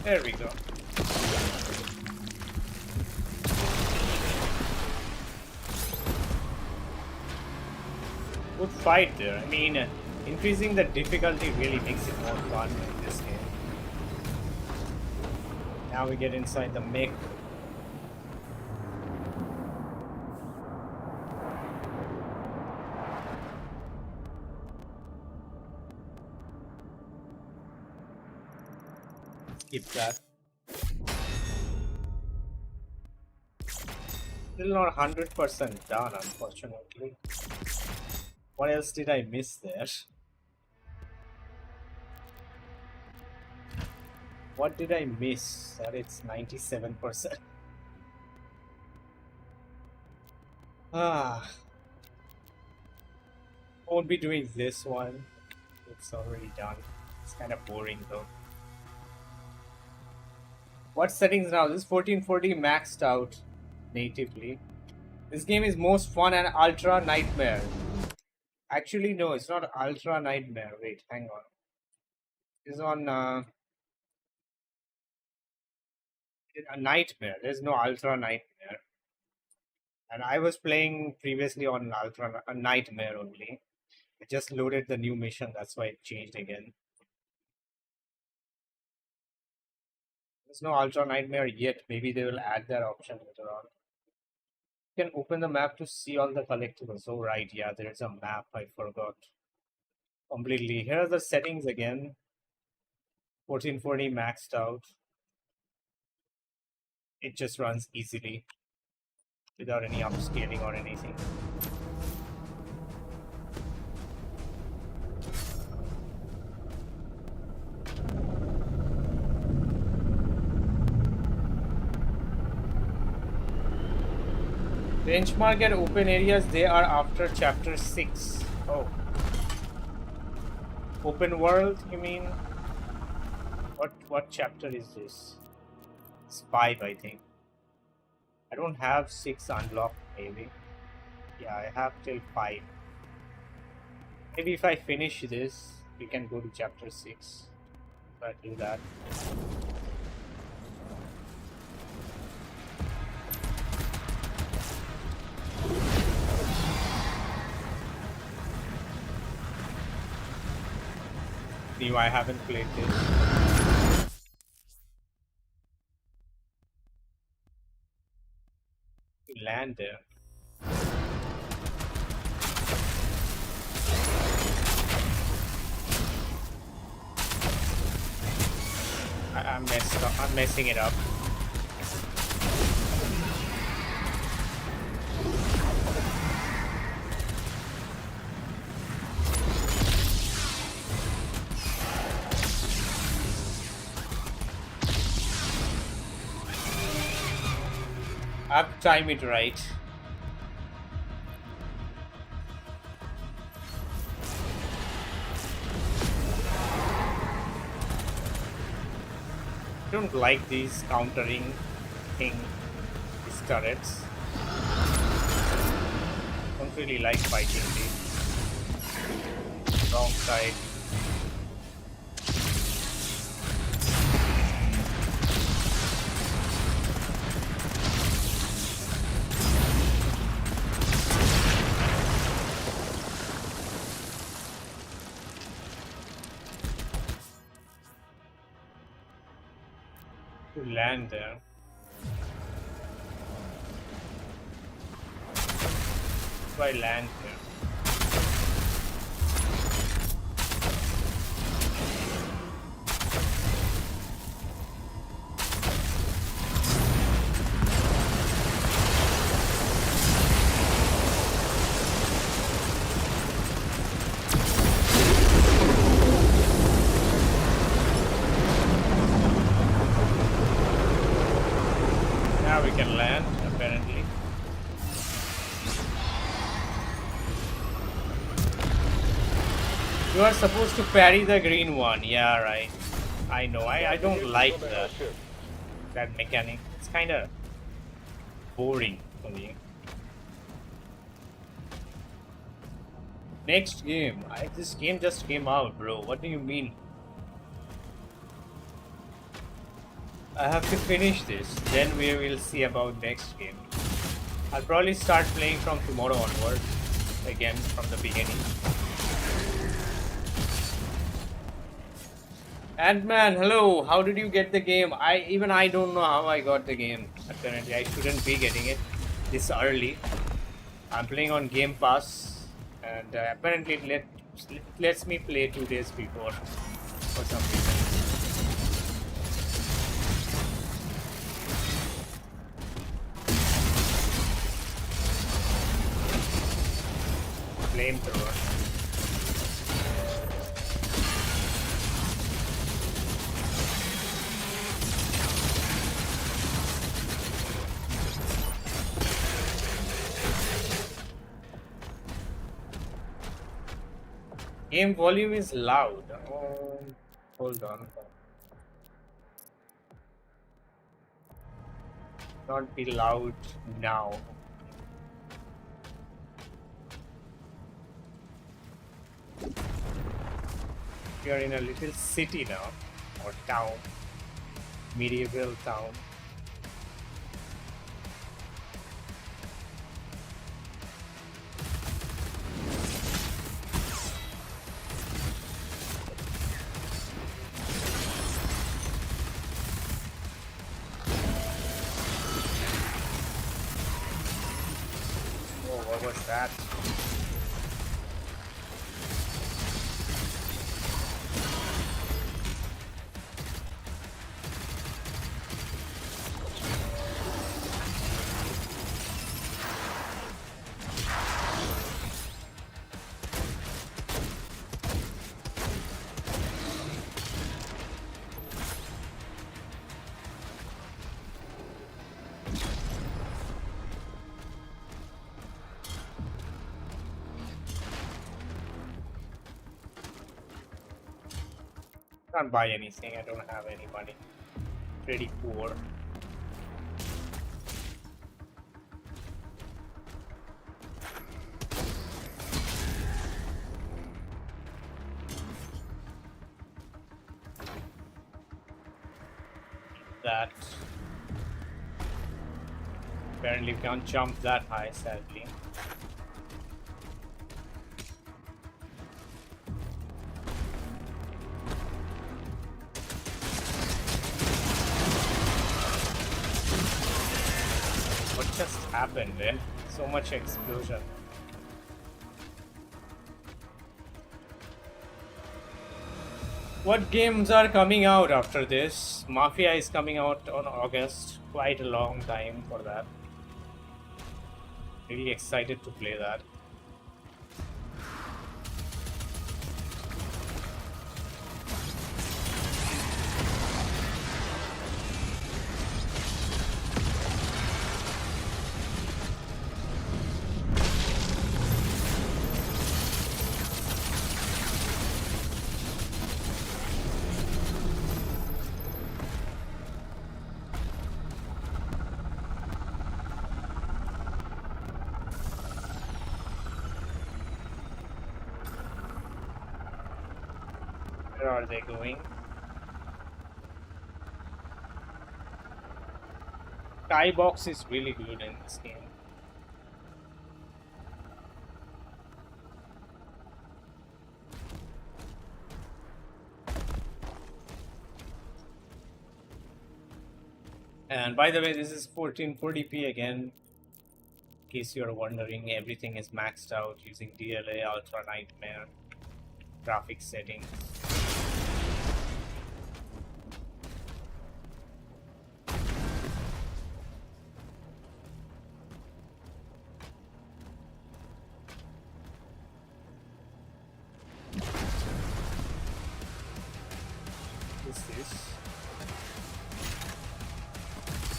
There we go. Good fight there. I mean, increasing the difficulty really makes it more fun in this game. Now we get inside the mech. Skip that. Still not 100% done, unfortunately. What else did I miss there? What did I miss? That it's 97%. Won't be doing this one. It's already done. It's kind of boring though. What settings now? This is 1440 maxed out natively. This game is most fun and ultra nightmare. Actually, no, it's not ultra nightmare. Wait, hang on. It's on a nightmare. There's no ultra nightmare. And I was playing previously on ultra a nightmare only. I just loaded the new mission. That's why it changed again. There's no ultra nightmare yet. Maybe they will add that option later on. You can open the map to see all the collectibles. Oh right, yeah, there's a map. I forgot completely. Here are the settings again. 1440 maxed out. It just runs easily without any upscaling or anything. Benchmark at open areas, they are after chapter 6. Oh. Open world, you mean? What chapter is this? It's 5, I think. I don't have 6 unlocked, maybe. Yeah, I have till 5. Maybe if I finish this, we can go to chapter 6. So I do that. New, I haven't played this. land there. I'm messed up. I'm messing it up. I have to time it right. I don't like these countering thing, these turrets. Don't really like fighting these. Wrong side. To land there. Why land there? Now we can land, apparently. You are supposed to parry the green one. Yeah, right. I know. I don't like that mechanic. It's kind of boring for me. Next game. This game just came out, bro. What do you mean? I have to finish this. Then we will see about next game. I'll probably start playing from tomorrow onward. Again, from the beginning. Ant-Man, hello. How did you get the game? I don't know how I got the game. Apparently, I shouldn't be getting it this early. I'm playing on Game Pass, and apparently it lets me play 2 days before for some reason. Flamethrower. Game volume is loud. Oh, hold on. Not be loud now. We are in a little city now, or town, medieval town. What was that? Can't buy anything, I don't have any money. Pretty poor. That. Apparently we can't jump that high, sadly. What just happened? happened, eh? So much explosion. What games are coming out after this? Mafia is coming out on August. Quite a long time for that. Really excited to play that. Where are they going? Skybox is really good in this game. And by the way, this is 1440p again. In case you're wondering, everything is maxed out using DLA Ultra Nightmare graphics settings.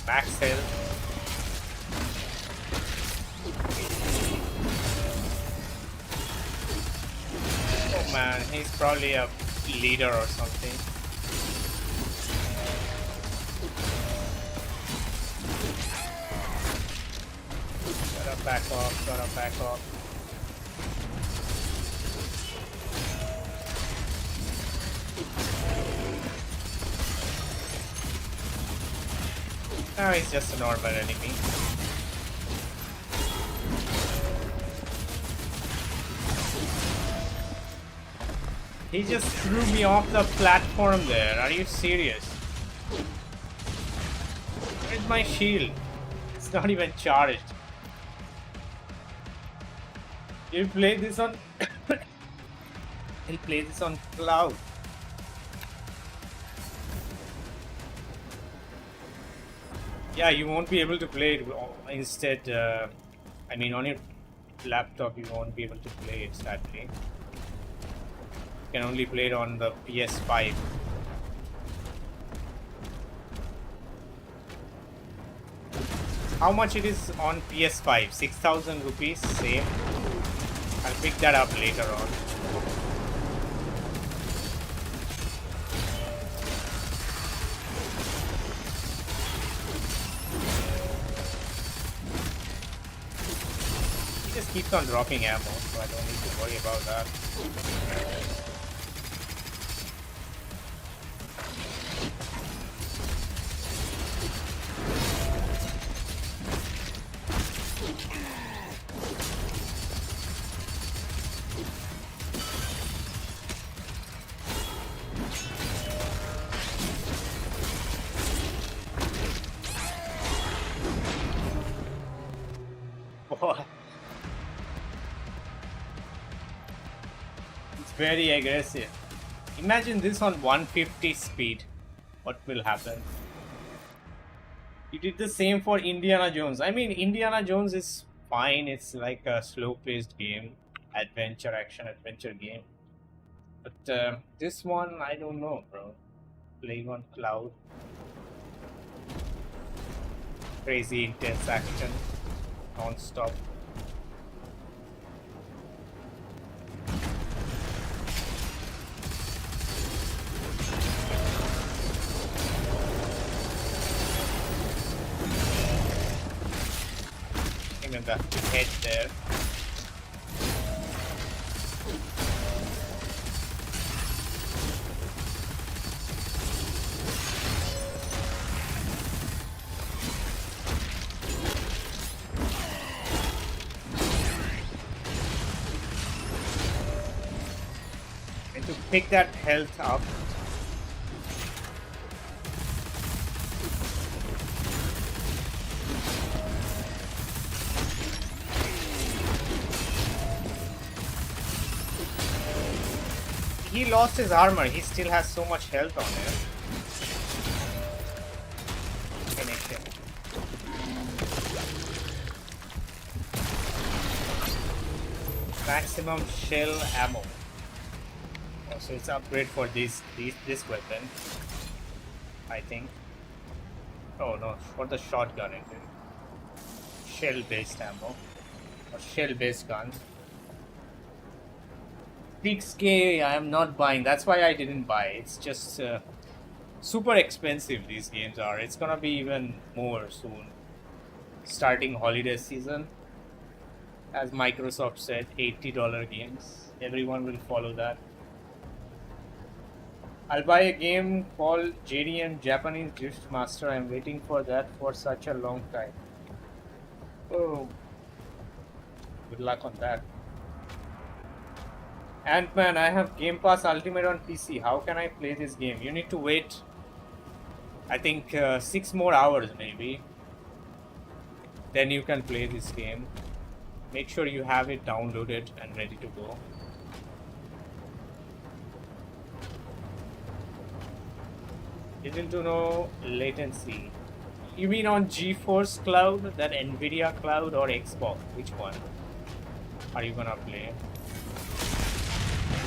Max health. Oh man, he's probably a leader or something. Gotta back off, gotta back off. Now he's just a normal enemy. He just threw me off the platform there. Are you serious? Where's my shield? It's not even charged. You play this on... He'll play this on cloud. Yeah, you won't be able to play it instead. I mean, on your laptop, you won't be able to play it, sadly. You can only play it on the PS5. How much it is on PS5? 6,000 rupees, same. I'll pick that up later on. Keeps on dropping ammo, so I don't need to worry about that. Boy. Very aggressive. Imagine this on 150 speed. What will happen? You did the same for Indiana Jones. I mean, Indiana Jones is fine. It's like a slow-paced game, action adventure game. But this one, I don't know, bro. Playing on cloud, crazy intense action, non-stop. In the head there. And to pick that health up, he lost his armor. He still has so much health on him. Finish him. Maximum shell ammo. Oh, so it's upgrade for this weapon, I think. Oh no, for the shotgun it is. Shell based ammo or shell based guns. 6K I am not buying. That's why I didn't buy. It's just super expensive these games are. It's gonna be even more soon. Starting holiday season. As Microsoft said, $80 games. Everyone will follow that. I'll buy a game called JDM Japanese Drift Master. I'm waiting for that for such a long time. Oh, good luck on that. Ant-Man, I have Game Pass Ultimate on PC. How can I play this game? You need to wait, I think 6 more hours maybe. Then you can play this game. Make sure you have it downloaded and ready to go. Didn't you know latency? You mean on GeForce Cloud, that Nvidia Cloud, or Xbox? Which one are you gonna play?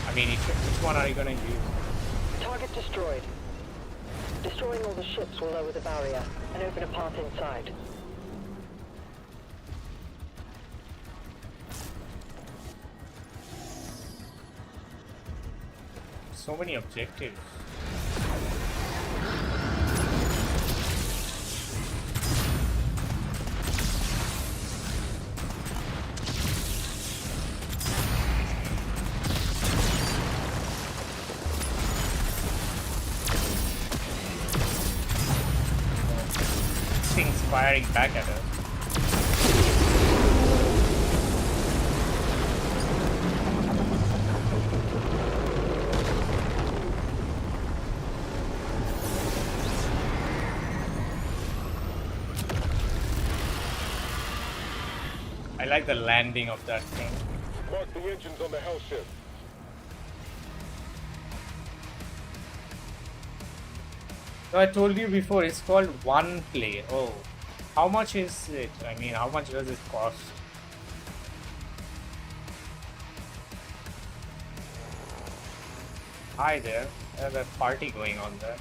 I mean, which one are you gonna use? Target destroyed. Destroying all the ships will lower the barrier and open a path inside. So many objectives. Things firing back at us. I like the landing of that thing. Mark the engines on the hell ship. So I told you before, it's called One Play. Oh, how much is it? I mean, how much does it cost? Hi there. There's a party going on there.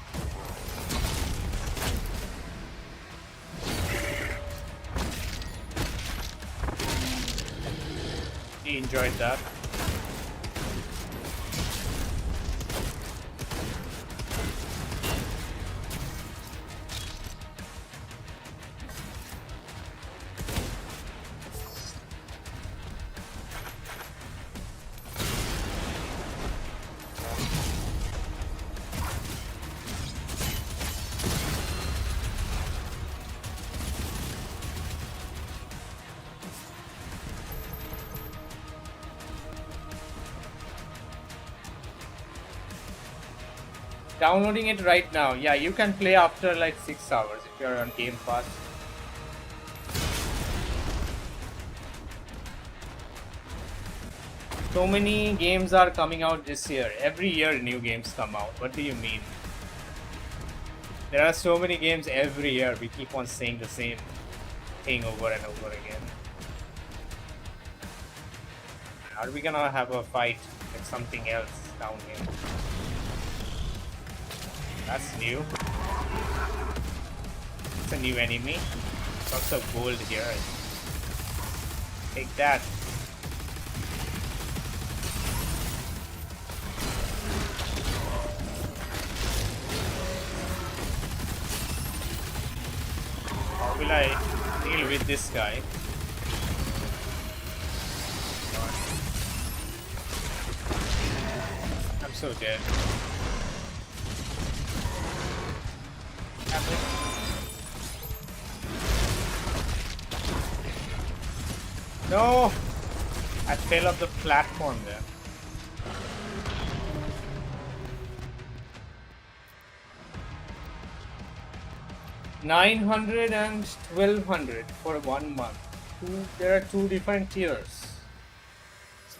He enjoyed that. Downloading it right now. Yeah, you can play after like 6 hours if you're on Game Pass. So many games are coming out this year. Every year new games come out. What do you mean? There are so many games every year. We keep on saying the same thing over and over again. Are we gonna have a fight with something else down here? That's new. It's a new enemy. Lots of gold here. Take that. How will I deal with this guy? I'm so dead. No! I fell off the platform there. $900 and $1,200 for 1 month. There are two different tiers.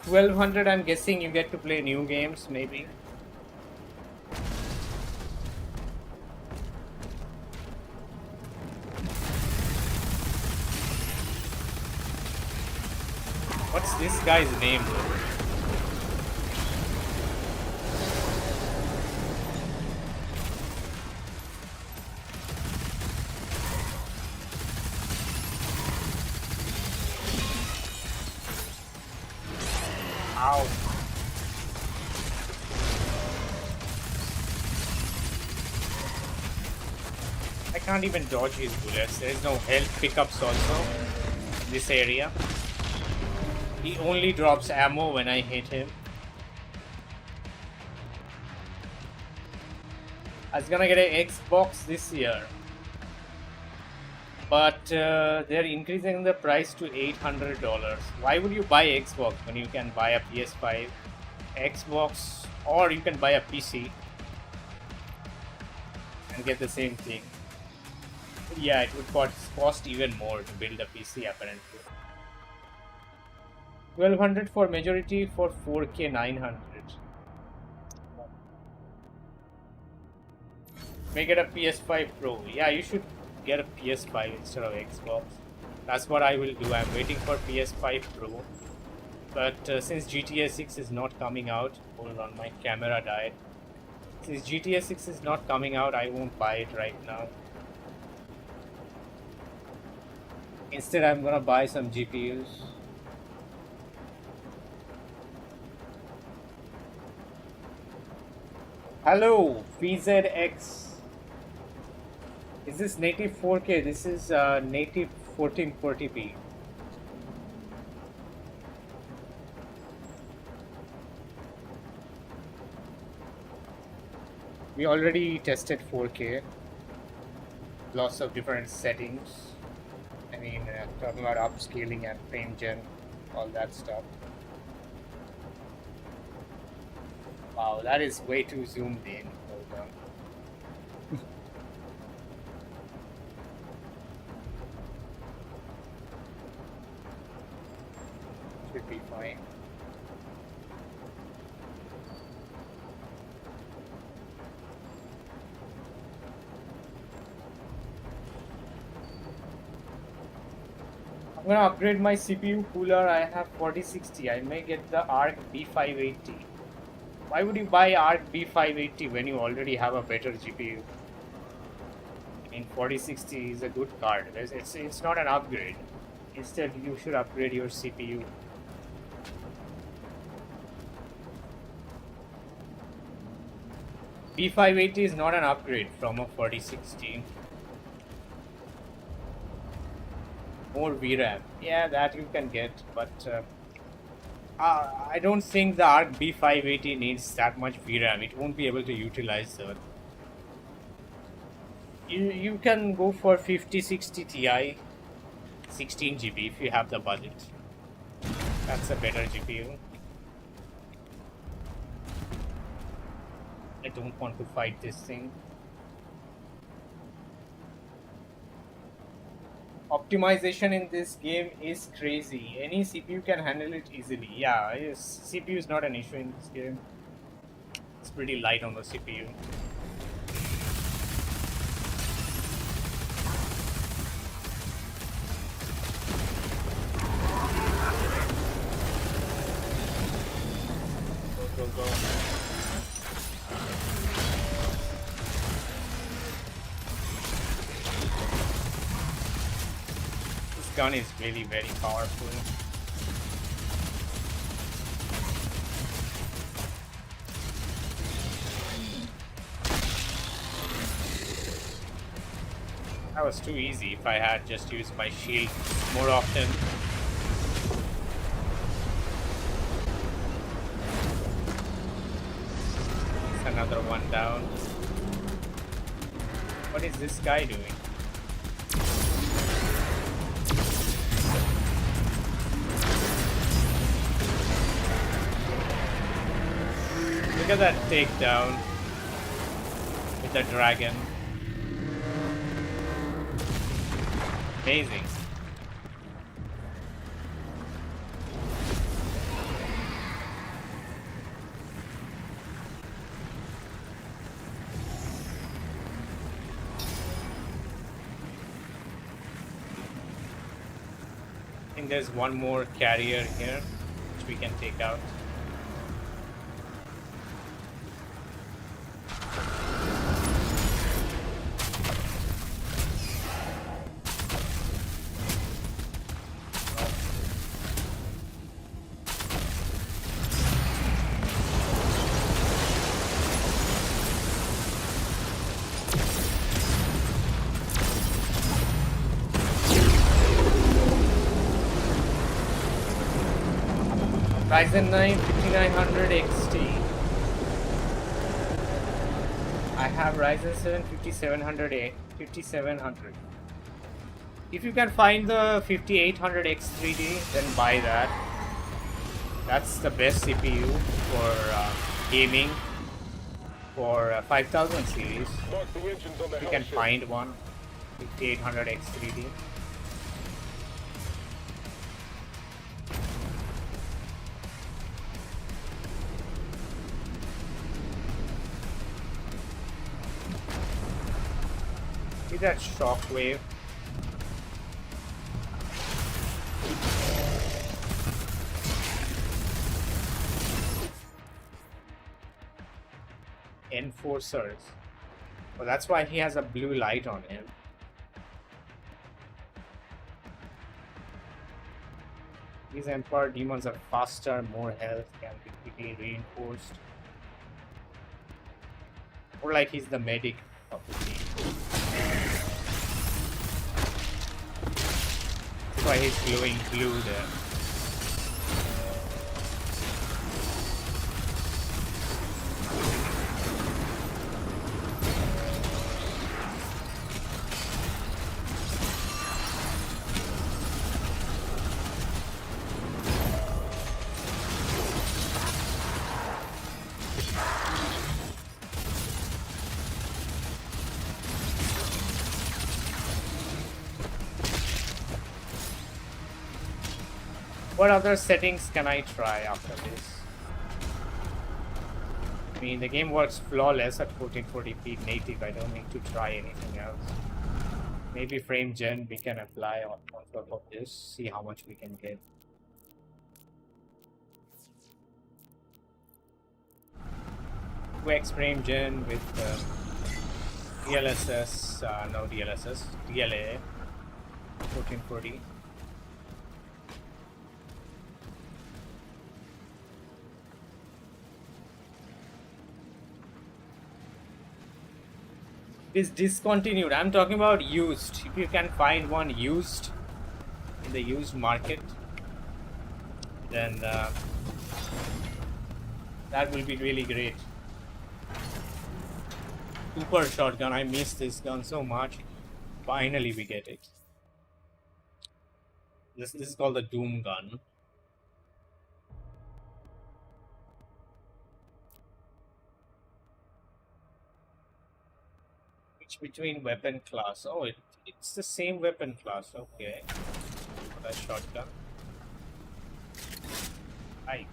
$1,200, I'm guessing you get to play new games, maybe. What's this guy's name though? Ow. I can't even dodge his bullets. There's no health pickups also in this area. He only drops ammo when I hit him. I was gonna get an Xbox this year, but they're increasing the price to $800. Why would you buy Xbox when you can buy a PS5, Xbox, or you can buy a PC and get the same thing? Yeah, it would cost even more to build a PC apparently. 1200 for majority for 4K 900. Make it a PS5 Pro. Yeah, you should get a PS5 instead of Xbox. That's what I will do. I'm waiting for PS5 Pro. But since GTA 6 is not coming out, hold on, my camera died. Since GTA 6 is not coming out, I won't buy it right now. Instead, I'm gonna buy some GPUs. Hello, PZX. Is this native 4K? This is native 1440p. We already tested 4K. Lots of different settings. I mean, talking about upscaling and frame gen, all that stuff. Wow, that is way too zoomed in. Hold on. Should be fine. I'm gonna upgrade my CPU cooler. I have 4060. I may get the ARC B580. Why would you buy ARC B580 when you already have a better GPU? I mean, 4060 is a good card. It's not an upgrade. Instead, you should upgrade your CPU. B580 is not an upgrade from a 4060. More VRAM. Yeah, that you can get, but I don't think the ARC B580 needs that much VRAM. It won't be able to utilize that. You can go for 5060 Ti, 16 GB if you have the budget. That's a better GPU. I don't want to fight this thing. Optimization in this game is crazy. Any CPU can handle it easily. Yeah, CPU is not an issue in this game. It's pretty light on the CPU. Go. This gun is really very powerful. That was too easy. If I had just used my shield more often. Another one down. What is this guy doing? Look at that takedown with the dragon. Amazing. think there's one more carrier here which we can take out. Ryzen 9 5900 XT. I have Ryzen 7 5700. If you can find the 5800 X3D, then buy that. That's the best CPU for gaming for 5000 series. Mark the engines on the If you hell can ship. find one, 5800 X3D. See that shockwave? Enforcers. Well, that's why he has a blue light on him. These Emperor demons are faster, more health, can be quickly reinforced. Or like he's the medic of the team. That's why he's glowing blue there. What other settings can I try after this? I mean, the game works flawless at 1440p native. I don't need to try anything else. Maybe frame gen we can apply on top of this, see how much we can get. X frame gen with DLSS, no DLSS, DLA 1440. Is discontinued. I'm talking about used. If you can find one used in the used market, then that will be really great. Super shotgun. I miss this gun so much. Finally, we get it. This is called the Doom gun. Between weapon class. Oh, it's the same weapon class. Okay. For that shotgun. Right.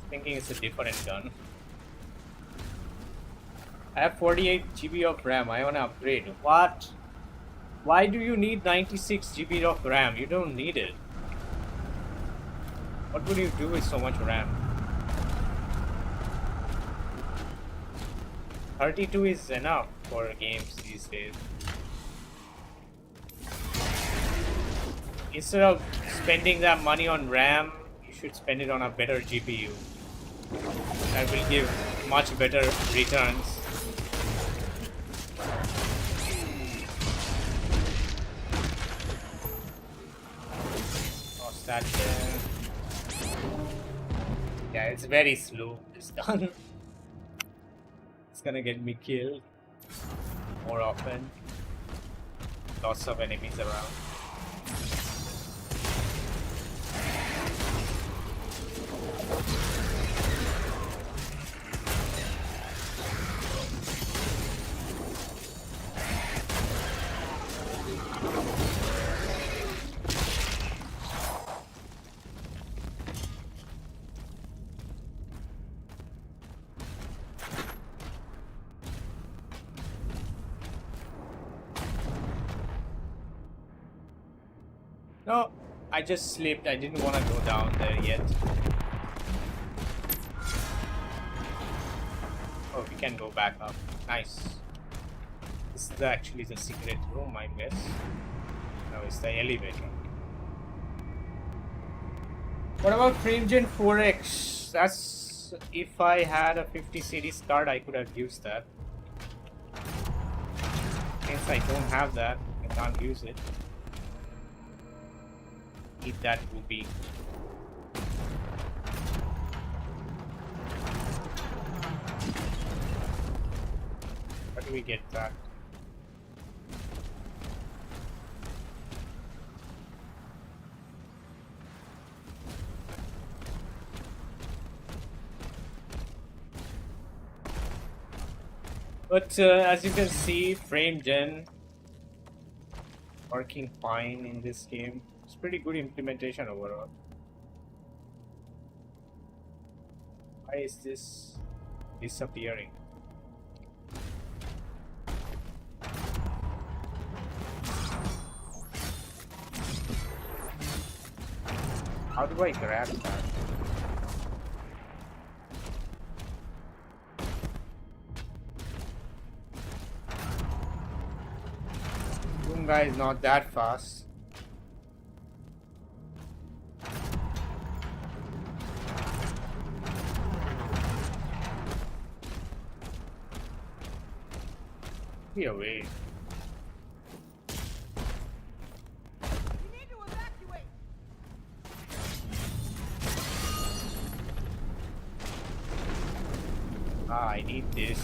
Thinking it's a different gun. I have 48 GB of RAM. I want to upgrade. What? Why do you need 96 GB of RAM? You don't need it. What would you do with so much RAM? 32 is enough for games these days. Instead of spending that money on RAM, you should spend it on a better GPU. That will give much better returns. Lost that there. Yeah, it's very slow, this gun. It's gonna get me killed more often. Lots of enemies around. No, I just slipped. I didn't want to go down there yet. Oh, we can go back up. Nice. This is actually the secret room, I guess. No, it's the elevator. What about FrameGen 4X? That's if I had a 50 series card, I could have used that. Since I don't have that, I can't use it. Need that rupee. How do we get that? But as you can see, FrameGen working fine in this game. It's pretty good implementation overall. Why is this disappearing? How do I grab that? Doom guy is not that fast. Be away. Ah, I need this.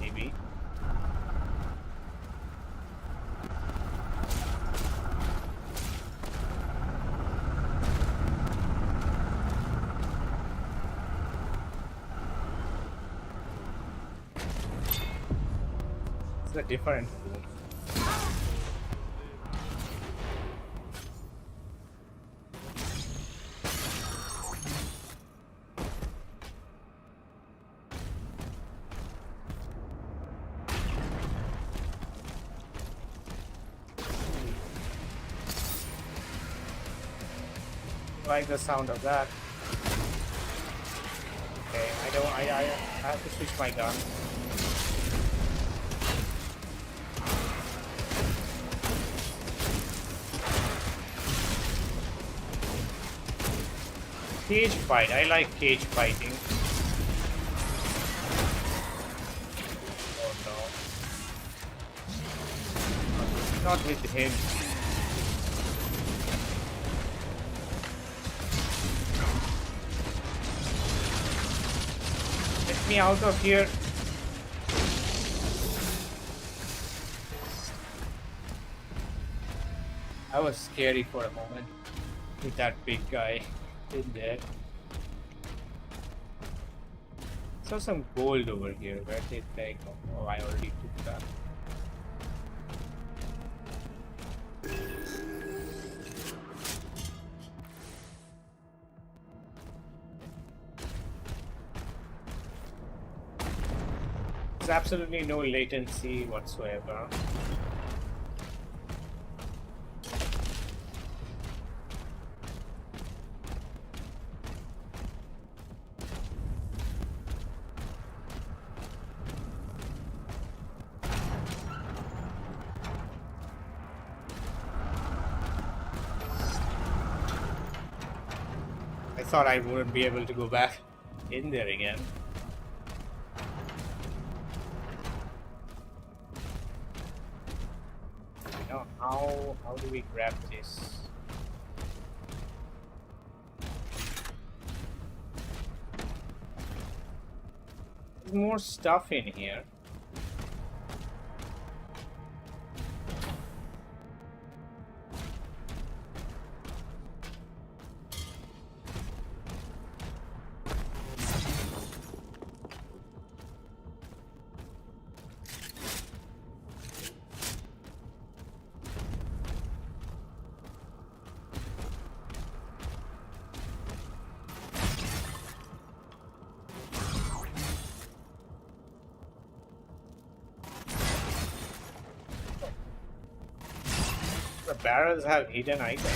Maybe. It's a different room. Like the sound of that. Okay, I have to switch my gun. Cage fight. I like cage fighting. Oh no. Not with him. Get me out of here. That was scary for a moment with that big guy in there. Saw some gold over here. Where did they go? Oh, I already took that. There's absolutely no latency whatsoever. I thought I wouldn't be able to go back in there again. Now, how do we grab this? There's more stuff in here. barrels have hidden items.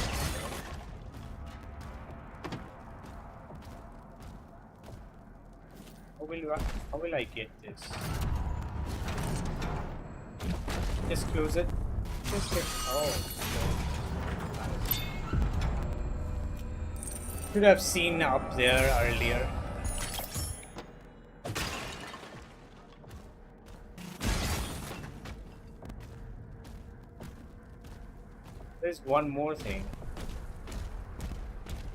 How will I get this? Just close it. Just click. Oh. Should have seen up there earlier. There's one more thing.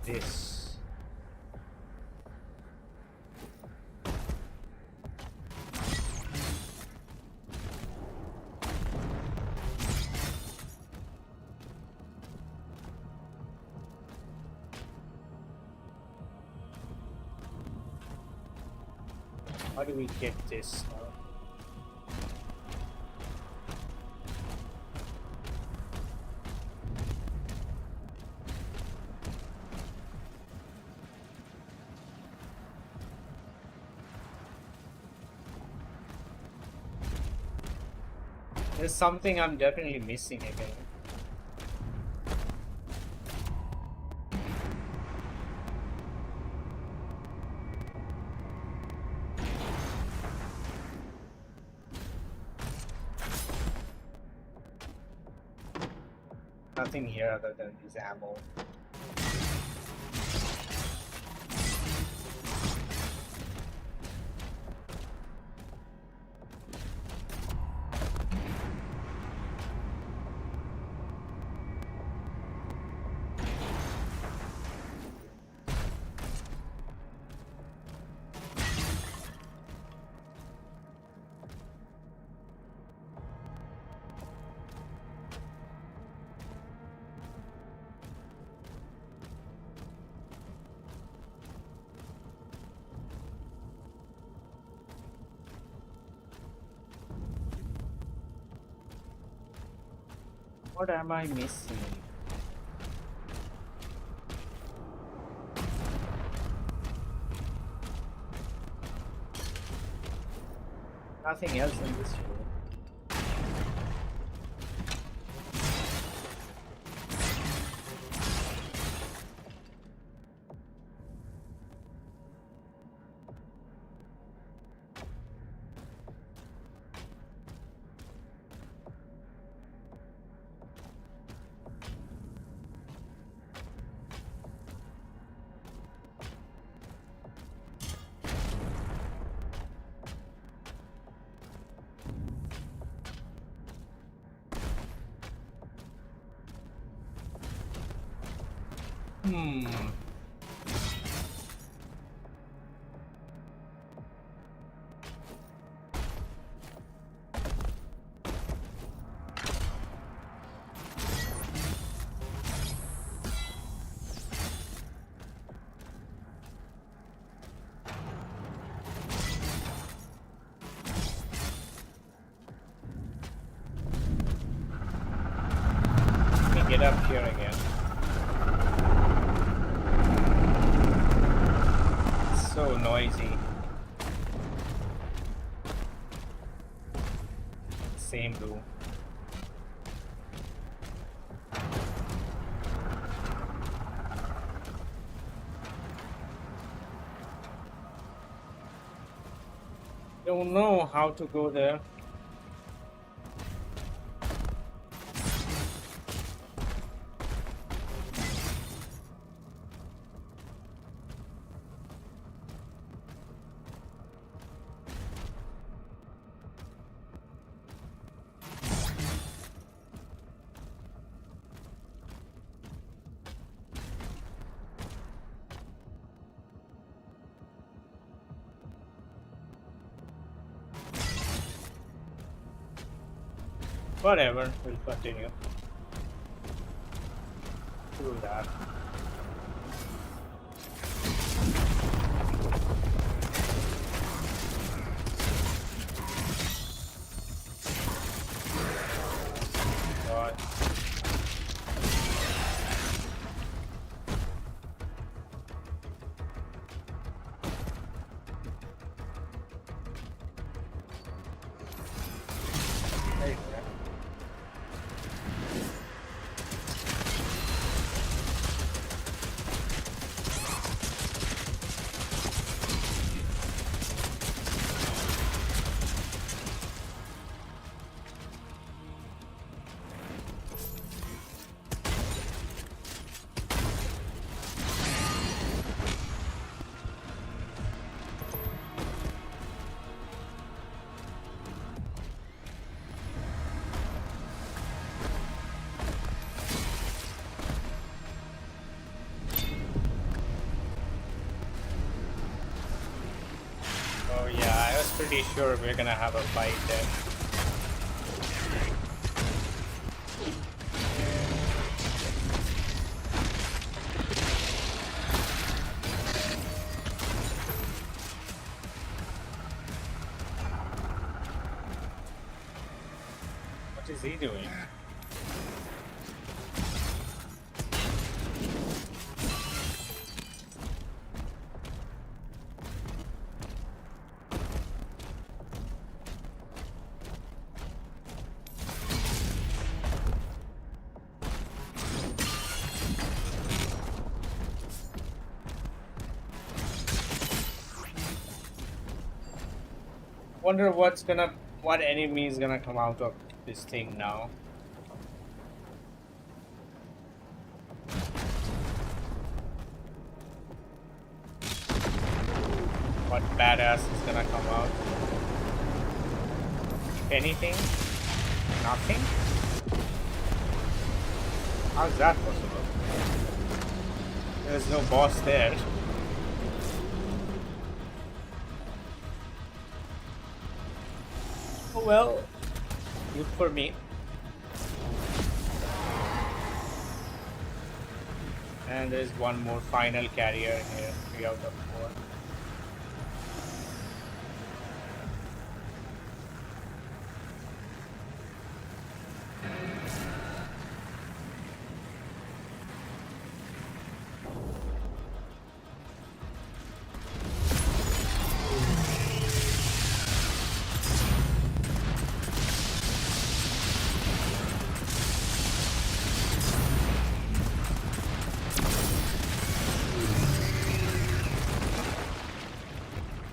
This. How do we get this? There's something I'm definitely missing again. Nothing here other than this ammo. What am I missing? Nothing else in this room. Let me get up here again. So noisy. Same room. Don't know how to go there. Whatever, we'll continue through that. God. There you go. Pretty sure we're gonna have a fight there. What is he doing? Wonder what enemy is gonna come out of this thing now. What badass is gonna come out? If anything? Nothing? How's that possible? There's no boss there. Oh well, good for me. And there's one more final carrier in here, 3 out of 4.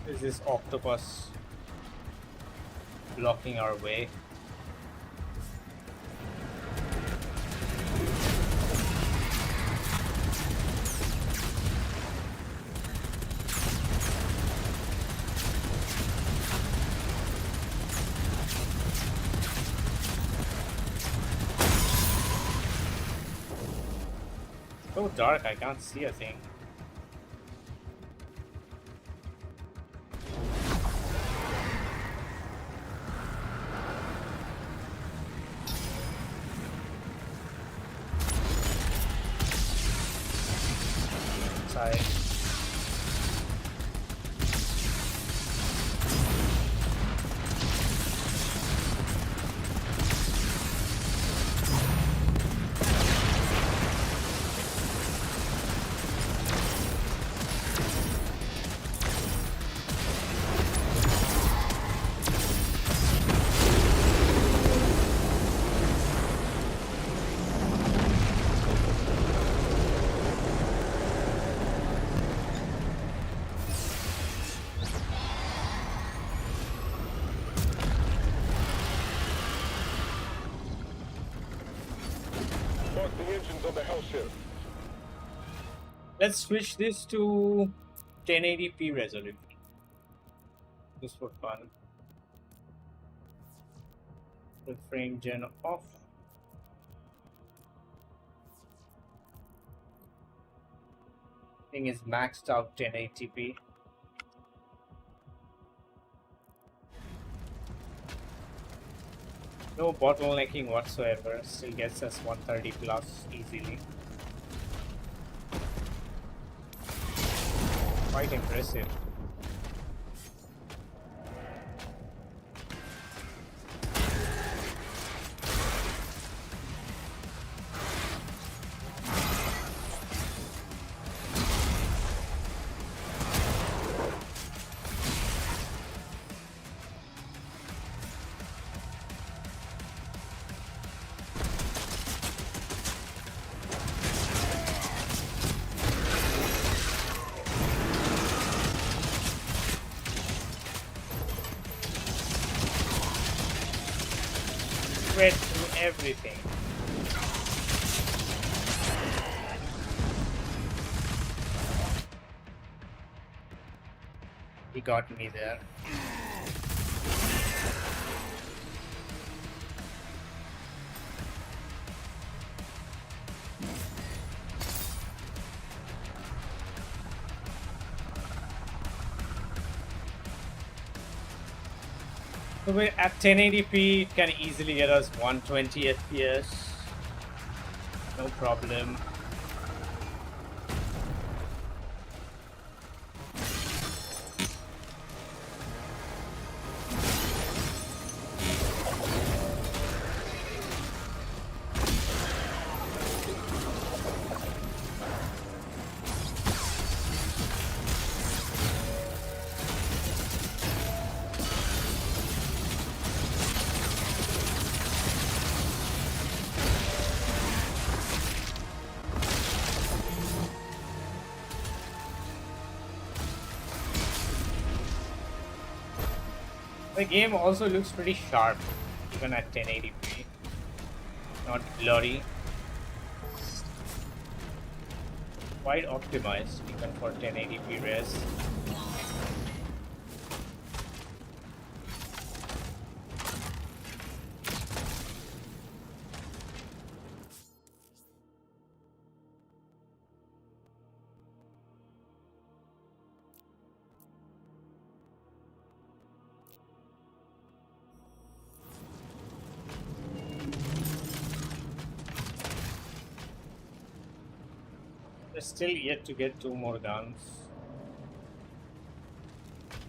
Is this octopus blocking our way? So dark, I can't see a thing. Sorry. Mark the engines on the hell ship. Let's switch this to 1080p resolution. Just for fun. The frame gen off. Thing is maxed out 1080p. No bottlenecking whatsoever. Still gets us 130 plus easily. Quite impressive. Read through everything. He got me there. So we're at 1080p, it can easily get us 120 FPS. No problem. The game also looks pretty sharp, even at 1080p. Not blurry. Quite optimized, even for 1080p res. We're still yet to get 2 more guns.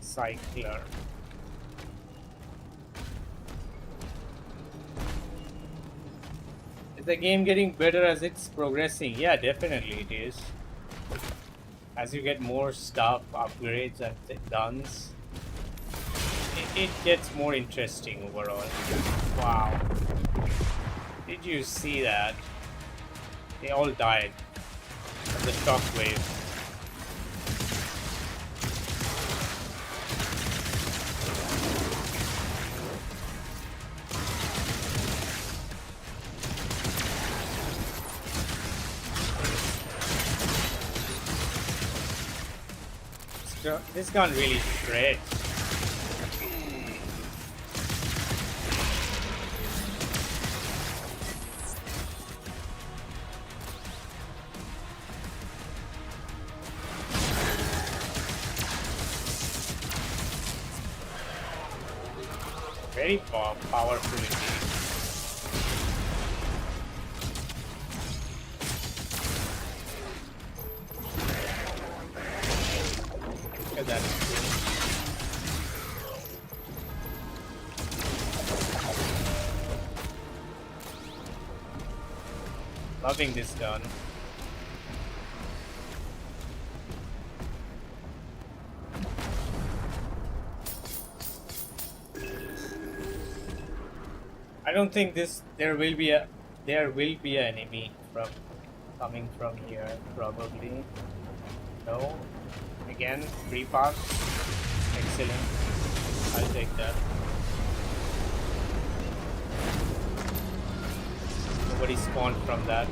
Cycler. Is the game getting better as it's progressing? Yeah, definitely it is. As you get more stuff, upgrades, and guns, it gets more interesting overall. Wow. Did you see that? They all died of the shockwave. This gun really shreds. Very powerful indeed. Look at that. Loving this gun. I don't think there will be an enemy coming from here, probably. No. Again, free pass. Excellent. I'll take that. Nobody spawned from that.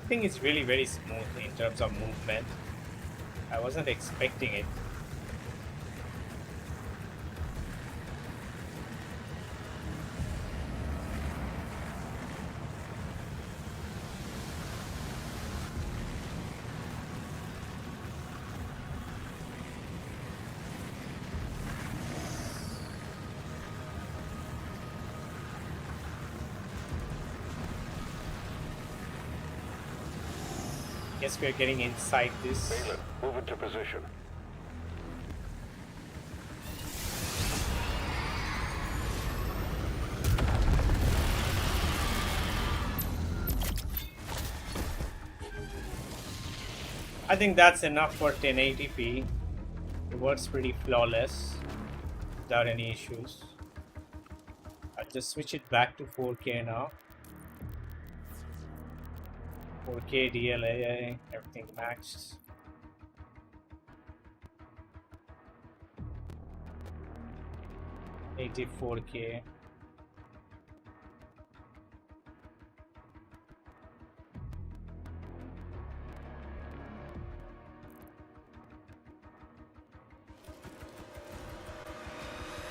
I think it's really very smooth in terms of movement. I wasn't expecting it. Guess we're getting inside this. Balin, move into position. I think that's enough for 1080p. It works pretty flawless without any issues. I'll just switch it back to 4K now. 4K DLSS, everything matched. Native 4K.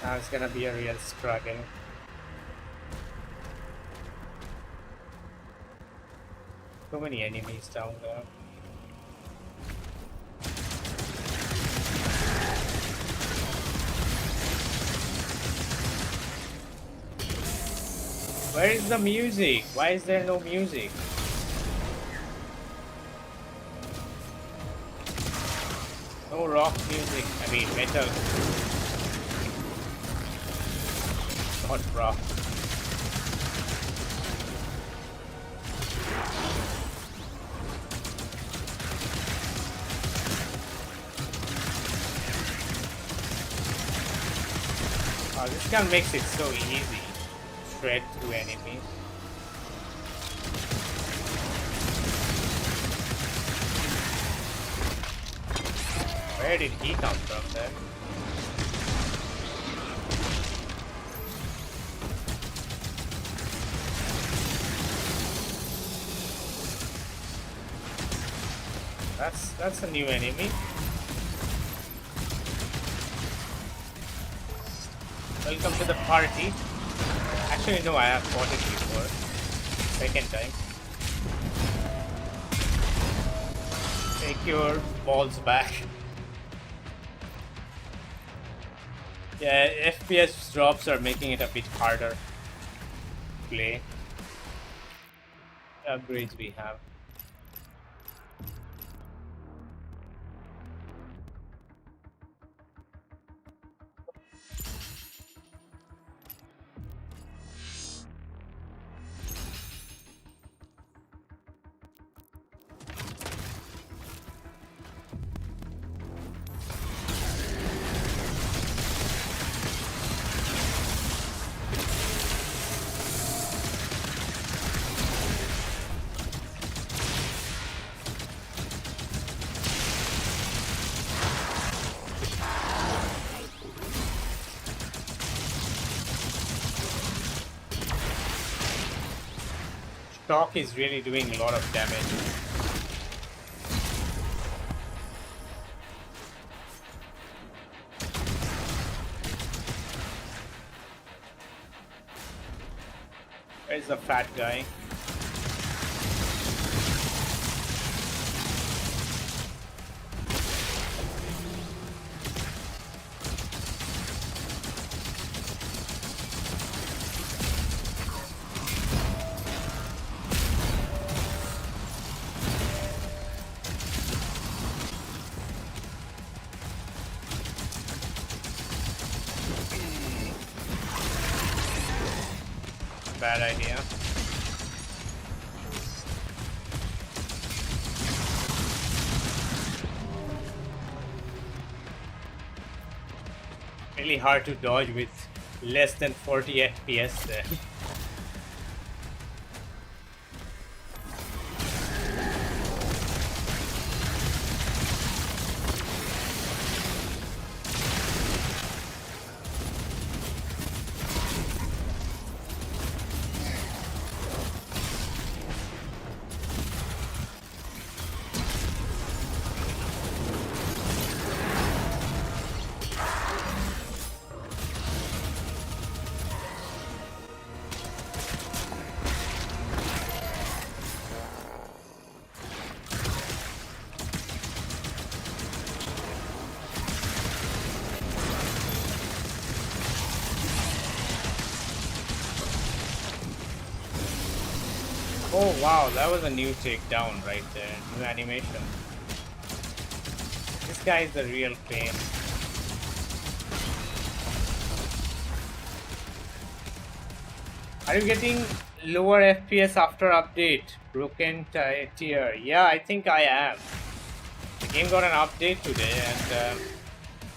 Now it's gonna be a real struggle. So many enemies down there. Where is the music? Why is there no music? No rock music. I mean metal. Not rock. Oh, this gun makes it so easy. Shred through enemies. Where did he come from then? That's a new enemy. Welcome to the party. Actually, no, I have fought it before. Second time. Take your balls back. Yeah, FPS drops are making it a bit harder to play. The upgrades we have. Shock is really doing a lot of damage. Where's the fat guy? Bad idea. Really hard to dodge with less than 40 FPS there. Oh wow, that was a new takedown right there. New animation. This guy is the real pain. Are you getting lower FPS after update? Broken tier. Yeah, I think I am. The game got an update today and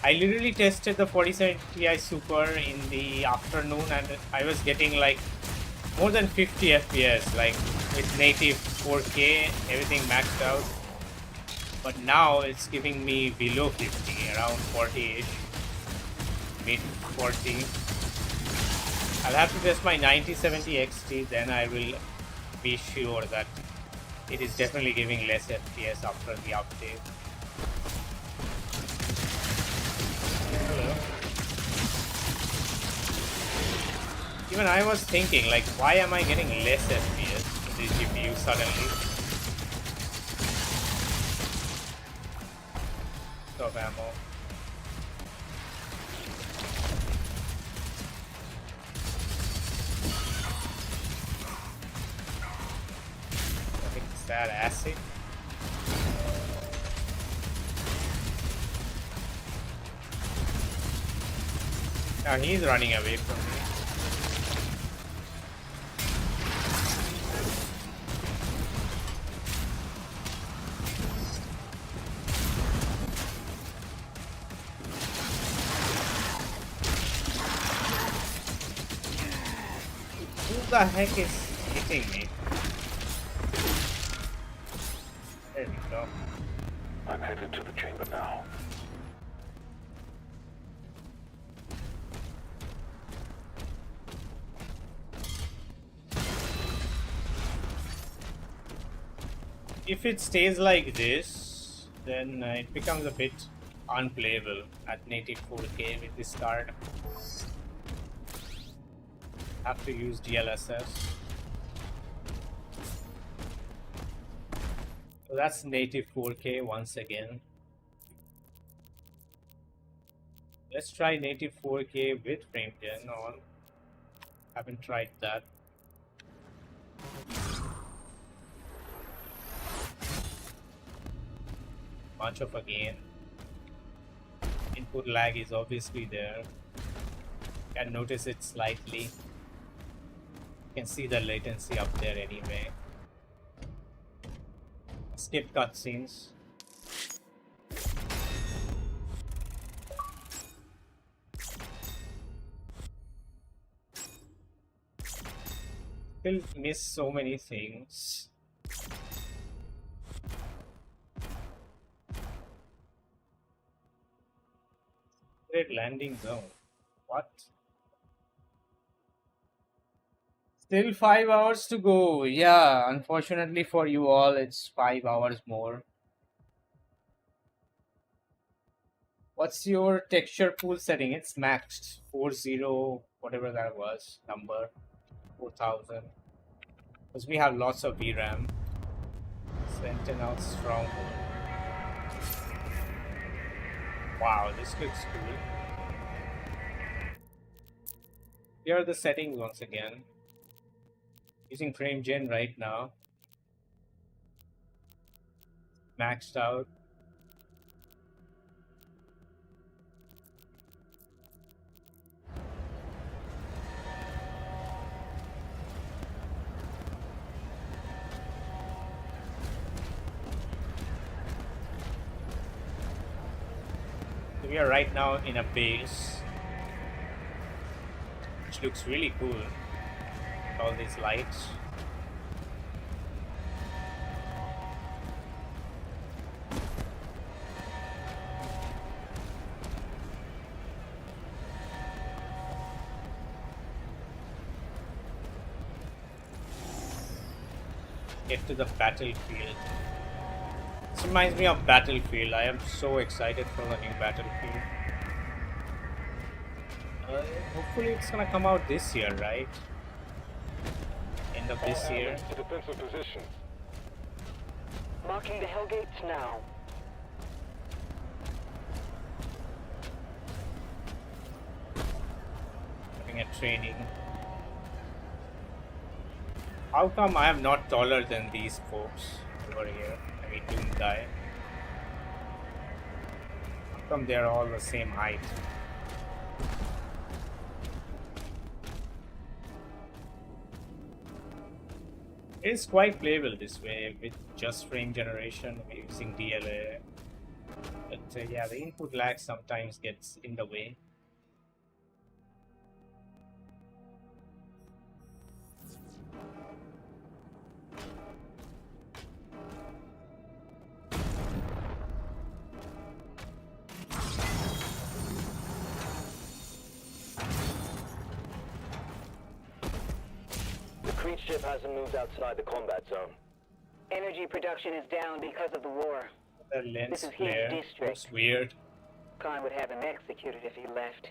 I literally tested the 4070 Ti Super in the afternoon and I was getting like more than 50 FPS, like with native 4K, everything maxed out. But now it's giving me below 50, around 40-ish, mid 40. I'll have to test my 9070 XT, then I will be sure that it is definitely giving less FPS after the update. Hello. Even I was thinking, like, why am I getting less FPS in the GPU suddenly? waste of ammo. I think it's that acid. Now he's running away from me. Who the heck is hitting me? There we go. I'm headed to the chamber now. If it stays like this, then it becomes a bit unplayable at native 4K with this card. Have to use DLSS. So that's native 4K once again. Let's try native 4K with frame gen on. Haven't tried that. Much of a gain. Input lag is obviously there. You can notice it slightly. You can see the latency up there anyway. Skip cutscenes. Still miss so many things. Great landing zone. What? Still 5 hours to go. Yeah, unfortunately for you all, it's 5 hours more. What's your texture pool setting? It's maxed 40, whatever that was, number 4000. Because we have lots of VRAM. Sentinel Stronghold. Wow, this looks cool. Here are the settings once again. Using frame gen right now. Maxed out. So we are right now in a base, which looks really cool. All these lights. Get to the battlefield. This reminds me of Battlefield. I am so excited for the new Battlefield. Hopefully it's gonna come out this year, right? End of this year. To defensive position. Marking the Hellgates now. Looking at training. How come I am not taller than these folks over here? I mean, Doom guy. How come they're all the same height? It's quite playable this way with just frame generation. We're using DLA. But yeah, the input lag sometimes gets in the way. Creed ship hasn't moved outside the combat zone. Energy production is down because of the war. The lens This is his flare district. looks weird. Khan would have him executed if he left.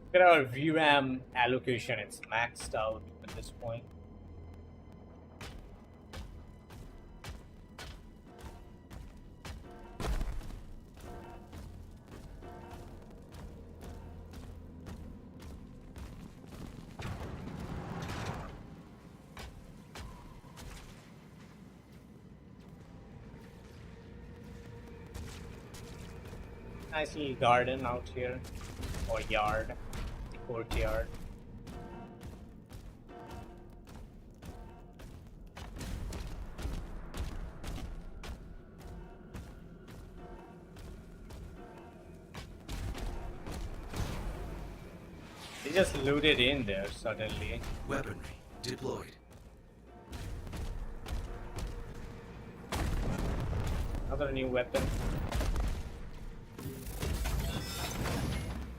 Look at our VRAM allocation, it's maxed out at this point. Nice little garden out here, or yard, the courtyard. They just looted in there suddenly. Weaponry deployed. Another new weapon.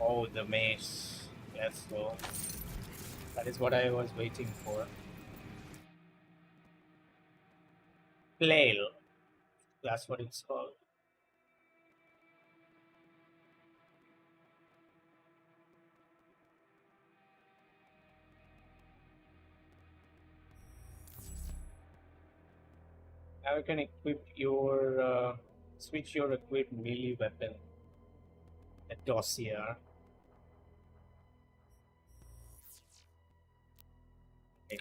Oh, the mace. Let's go. That is what I was waiting for. Flail. That's what it's called. Now you can equip your, switch your equipped melee weapon, the dossier.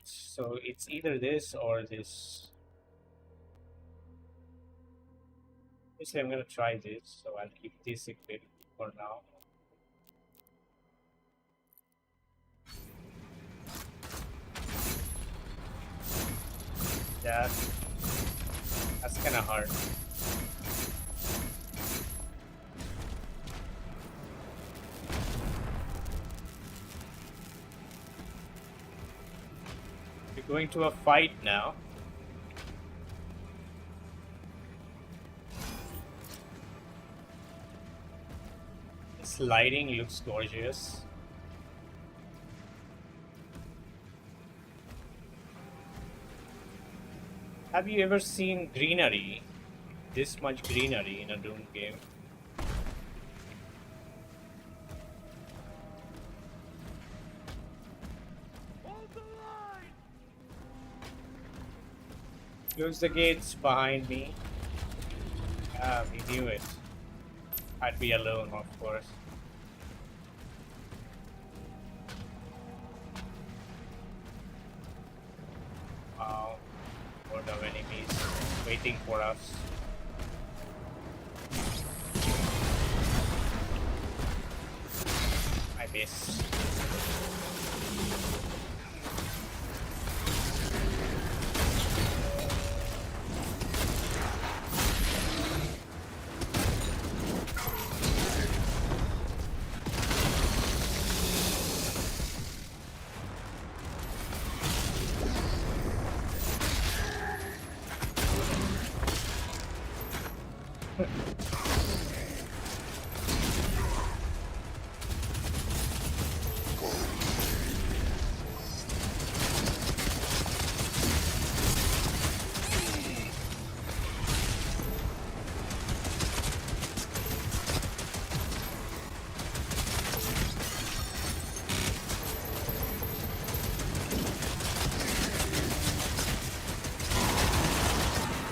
So it's either this or this. Obviously, I'm gonna try this, so I'll keep this equipped for now. That's kind of hard. We're going to a fight now. This lighting looks gorgeous. Have you ever seen greenery? This much greenery in a Doom game? Close the gates behind me. Ah, we knew it. I'd be alone, of course. Wow. Horde of enemies waiting for us. I miss.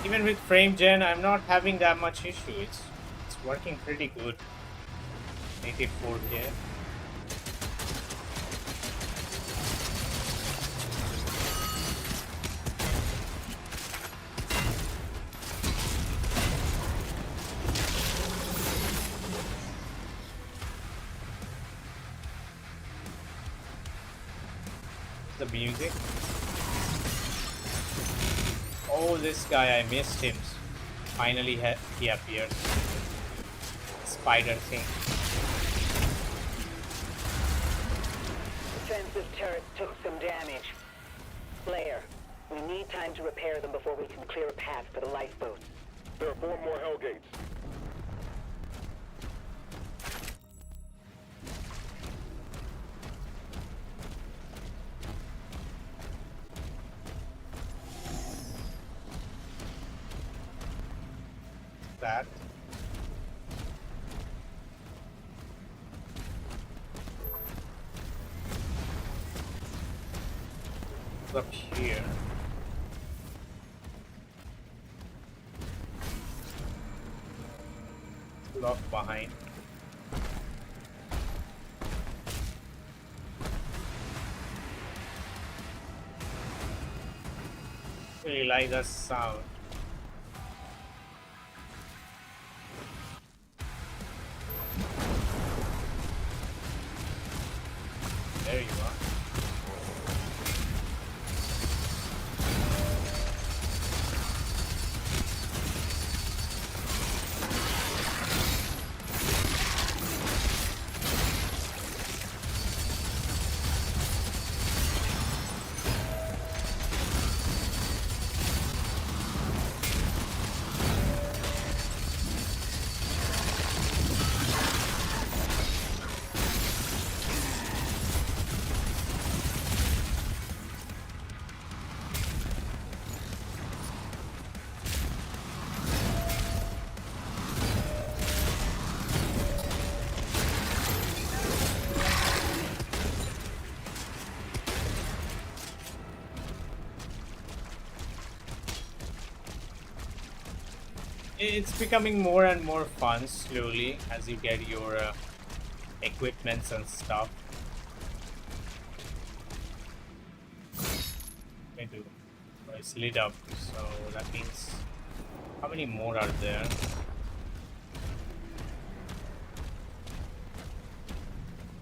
Even with frame gen, I'm not having that much issue. It's working pretty good. Native 4K. The music. Oh, this guy, I missed him. Finally, he appeared. Spider thing. Defensive turret took some damage. Slayer, we need time to repair them before we can clear a path for the lifeboats. There are 4 more Hellgates. That. Up here. Lock behind. Really like the sound. There you are. It's becoming more and more fun slowly as you get your equipments and stuff. I do. Oh, it's lit up, so that means how many more are there?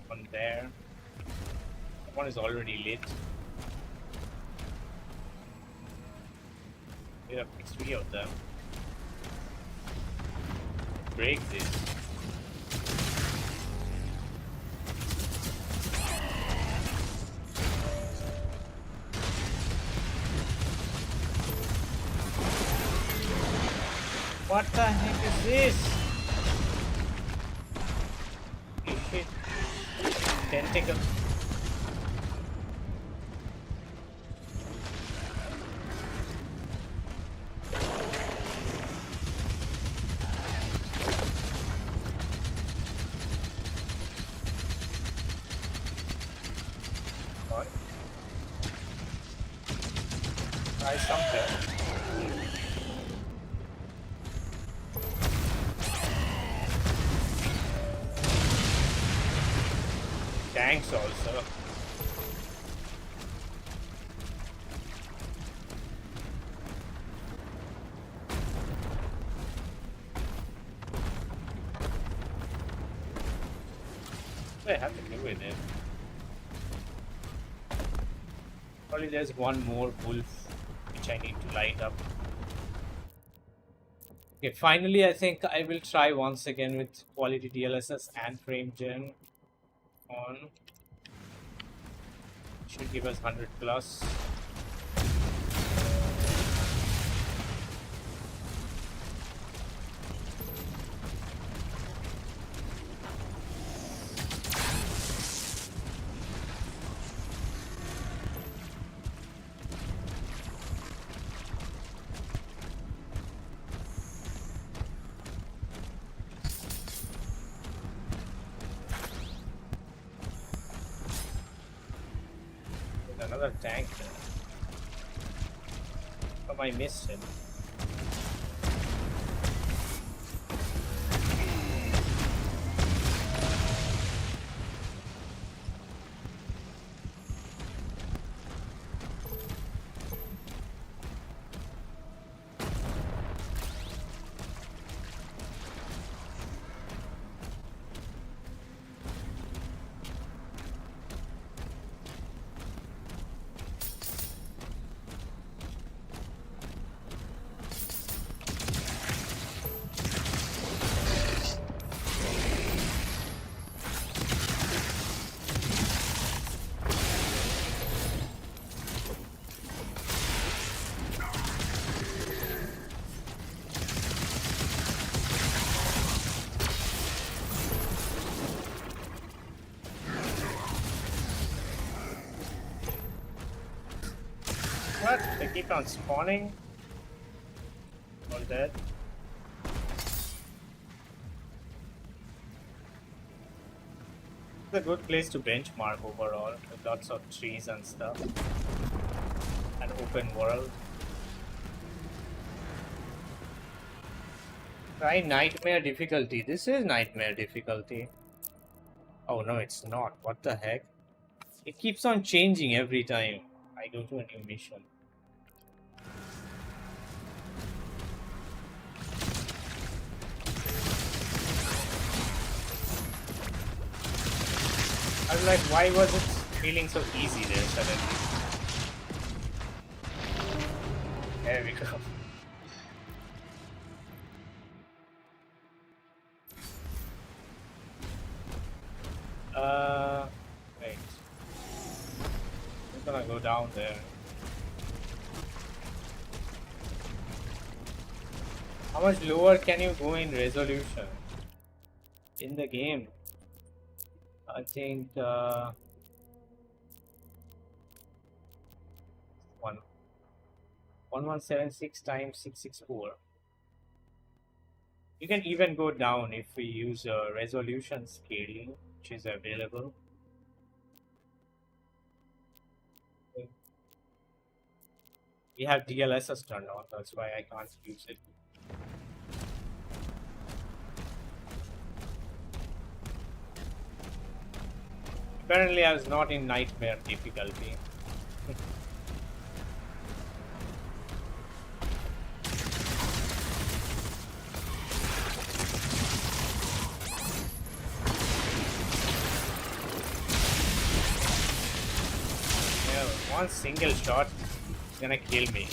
One there. One is already lit. We have 3 of them. Break this. What the heck is this? Oh shit. Tentacle. Try something. Tanks also. What do I have to do with it? Probably there's one more wolf which I need to light up. Okay, finally I think I will try once again with quality DLSS and frame gen on. Should give us 100 plus. Another tank there. Oh, I missed him. What? They keep on spawning? All dead? It's a good place to benchmark overall, with lots of trees and stuff. An open world. Try nightmare difficulty. This is nightmare difficulty. Oh no, it's not. What the heck? It keeps on changing every time I go to a new mission. I was like, why was it feeling so easy there suddenly. There we go. Wait. I'm gonna go down there. How much lower can you go in resolution in the game? I think 1176 times 664. You can even go down if we use resolution scaling, which is available. We have DLSS turned on, that's why I can't use it. Apparently I was not in nightmare difficulty. Yeah, one single shot is gonna kill me.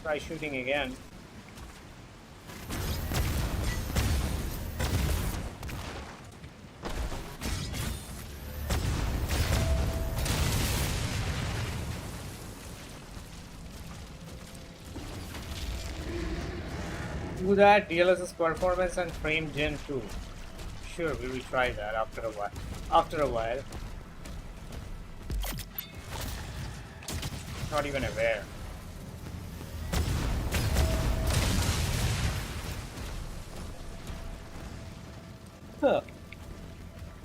Try shooting again. Do that DLSS performance and frame gen 2. Sure, we will try that after a while. Not even aware. Huh.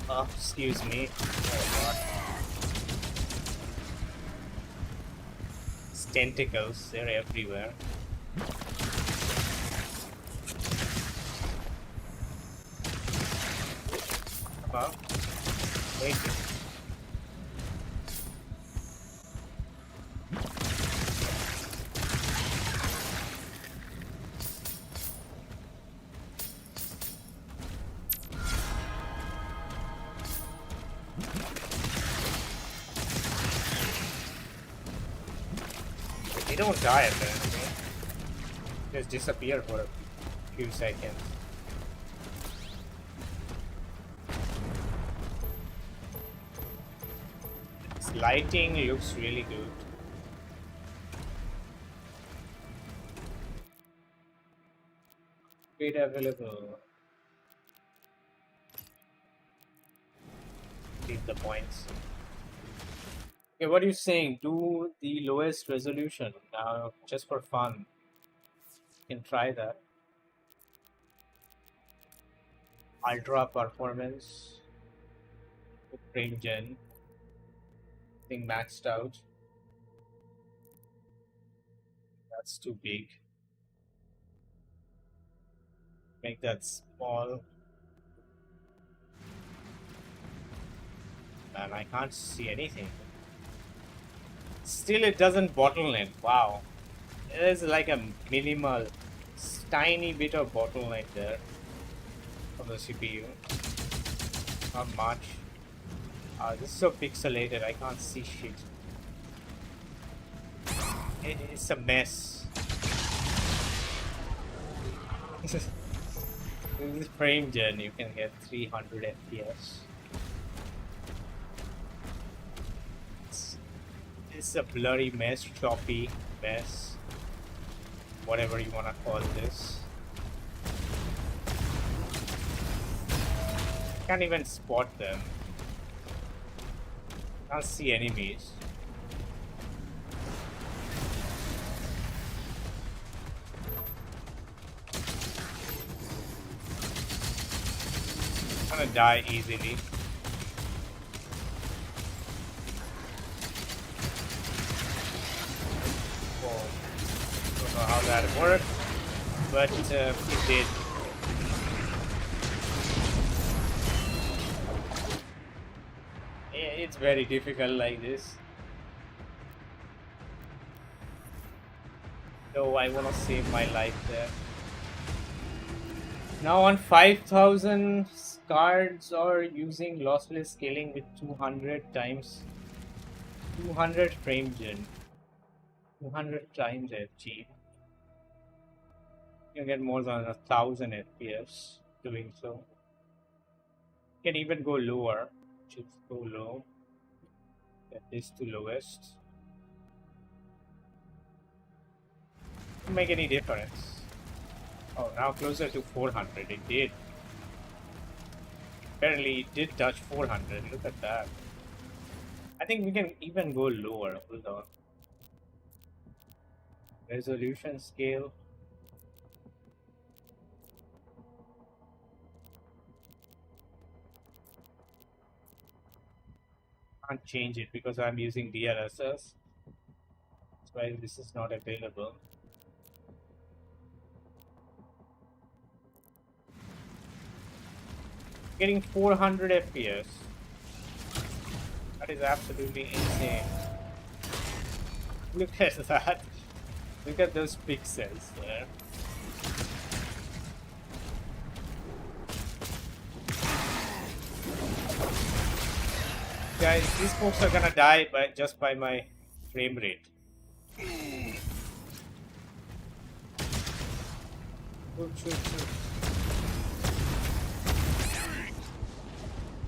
Oh, excuse me. Oh god. It's tentacles, they're everywhere. Well, wait. They don't die apparently. Just disappear for a few seconds. This lighting looks really good. Data available. Leave the points. Okay, what are you saying? Do the lowest resolution just for fun. You can try that. Ultra performance. Frame gen. Thing maxed out. That's too big. Make that small. And I can't see anything. Still it doesn't bottleneck. Wow. There's like a minimal, tiny bit of bottleneck there of the CPU. Not much. This is so pixelated, I can't see shit. It's a mess. This is frame gen, you can get 300 FPS. It's a blurry mess, choppy mess, whatever you want to call this. Can't even spot them. Can't see enemies. I'm gonna die easily. Don't know how that worked, but it did. It's very difficult like this. No, I want to save my life there. Now on 5000 cards are using lossless scaling with 200 times 200 frame gen. 200 times FG. You can get more than 1000 FPS doing so. You can even go lower. Just go low. Get this to lowest. Doesn't make any difference. Oh, now closer to 400. It did. Apparently, it did touch 400. Look at that. I think we can even go lower. Hold on. Resolution scale. Can't change it because I'm using DLSS. That's why this is not available. Getting 400 FPS. That is absolutely insane. Look at that. Look at those pixels there. Guys, these folks are gonna die just by my frame rate. Shoot.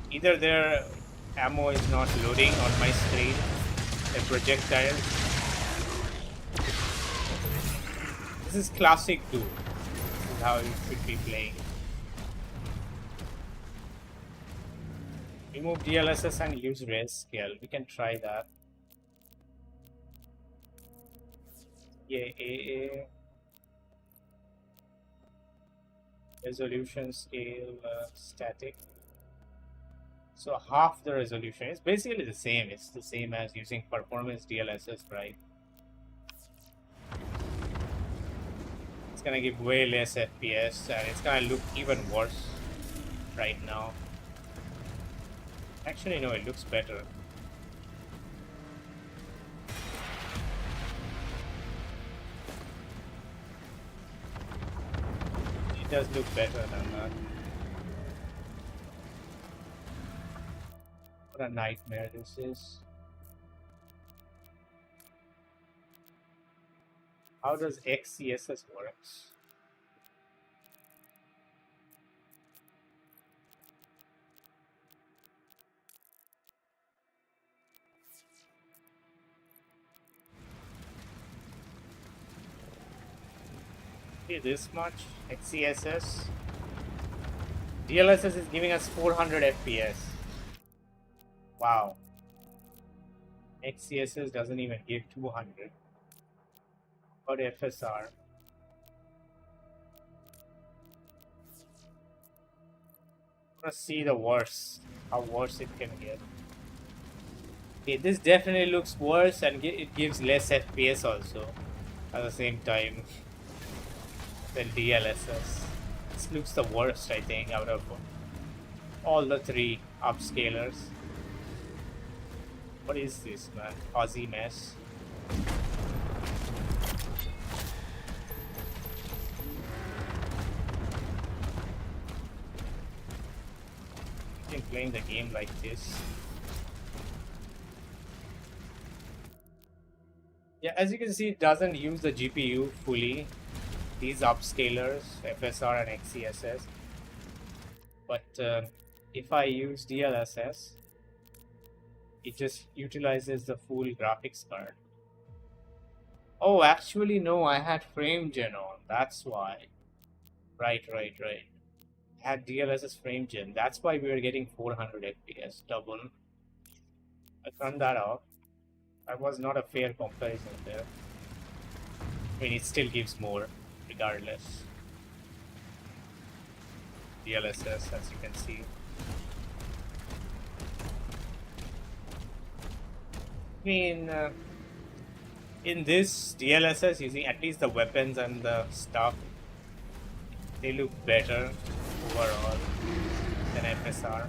Either their ammo is not loading on my screen, the projectile. This is classic 2. This is how you should be playing. Remove DLSS and use res scale. We can try that. Yeah, resolution scale static. So half the resolution is basically the same. It's the same as using performance DLSS, right? It's gonna give way less FPS and it's gonna look even worse right now. Actually, no, it looks better. It does look better than that. What a nightmare this is. How does XCSS works? See this much XCSS. DLSS is giving us 400 FPS. Wow. XCSS doesn't even give 200. Or FSR. Let's see the worst. How worse it can get. Okay, this definitely looks worse and it gives less FPS also at the same time than DLSS. This looks the worst, I think, out of all the three upscalers. What is this, man? Fuzzy mess. Been playing the game like this. Yeah, as you can see, it doesn't use the GPU fully. These upscalers, FSR and XCSS. But if I use DLSS, it just utilizes the full graphics card. Oh, actually, no, I had frame gen on. That's why. Right. I had DLSS frame gen. That's why we were getting 400 FPS double. I turned that off. That was not a fair comparison there. I mean, it still gives more, regardless. DLSS, as you can see. I mean, in this DLSS, using at least the weapons and the stuff, they look better overall than FSR.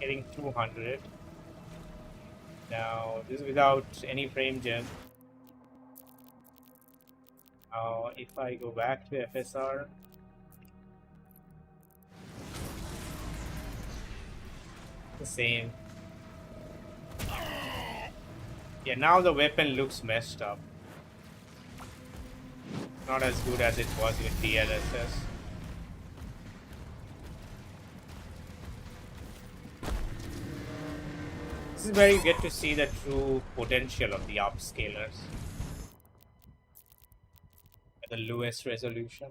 Getting 200. Now this is without any frame jump. Now if I go back to FSR, the same. Yeah, now the weapon looks messed up. Not as good as it was with DLSS. This is where you get to see the true potential of the upscalers. At the lowest resolution.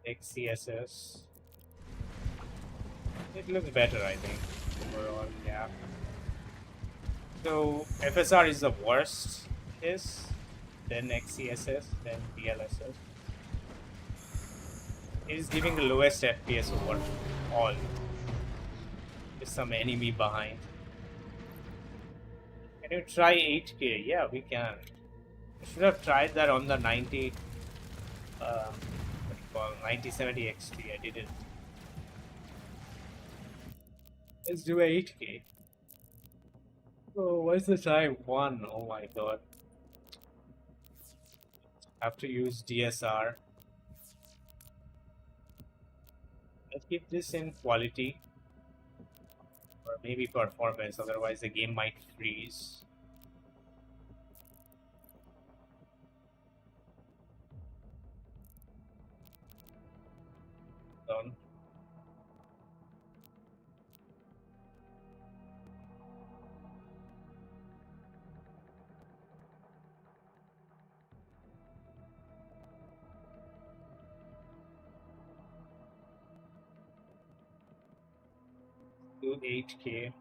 XCSS. It looks better, I think, overall, yeah. So FSR is the worst, then XCSS, then DLSS. It is giving the lowest FPS over all. With some enemy behind. Can you try 8K? Yeah, we can. I should have tried that on the 9070 XT. I didn't. Let's do 8K. Oh, what's the time? 1. Oh my god. Have to use DSR. Let's keep this in quality. Or maybe performance, otherwise the game might freeze. Done. Do 8K.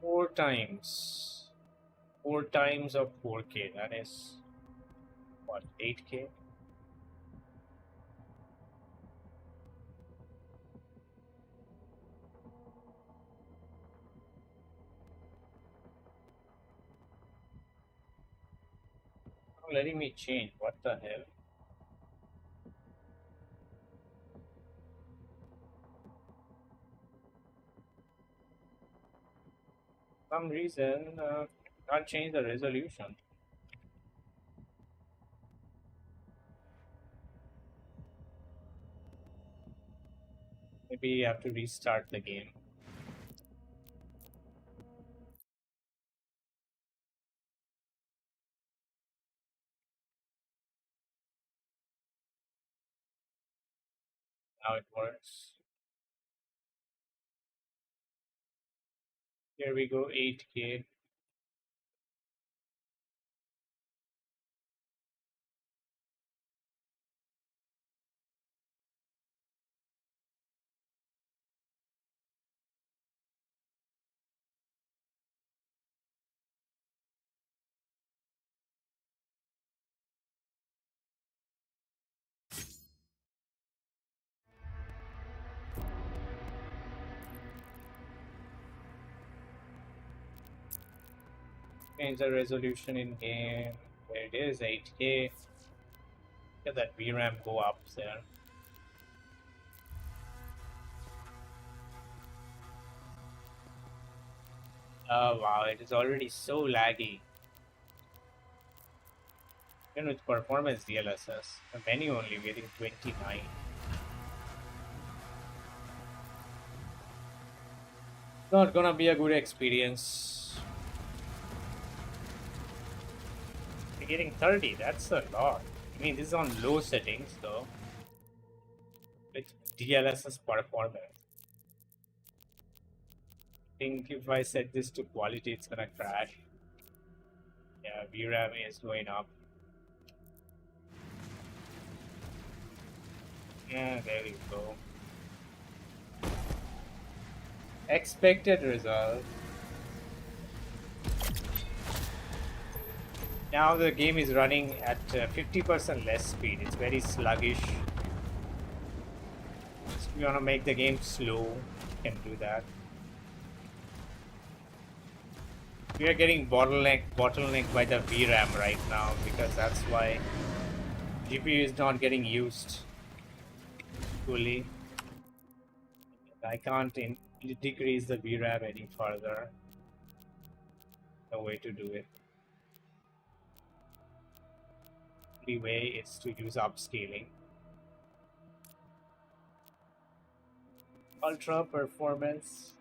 Four times of 4K. That is what, 8K? Not letting me change. What the hell? For some reason, can't change the resolution. Maybe you have to restart the game. Now it works. Here we go, 8K. Change the resolution in game. There it is, 8K. Get that VRAM go up there. Oh wow, it is already so laggy. Even with performance DLSS, the menu only getting 29. Not gonna be a good experience. You're getting 30, that's a lot. I mean, this is on low settings though. With DLSS performance. I think if I set this to quality, it's gonna crash. Yeah, VRAM is going up. Yeah, there you go. Expected result. Now the game is running at 50% less speed. It's very sluggish. If you want to make the game slow, you can do that. We are getting bottleneck by the VRAM right now because that's why GPU is not getting used fully. I can't decrease the VRAM any further. No way to do it. The way is to use upscaling. Ultra performance.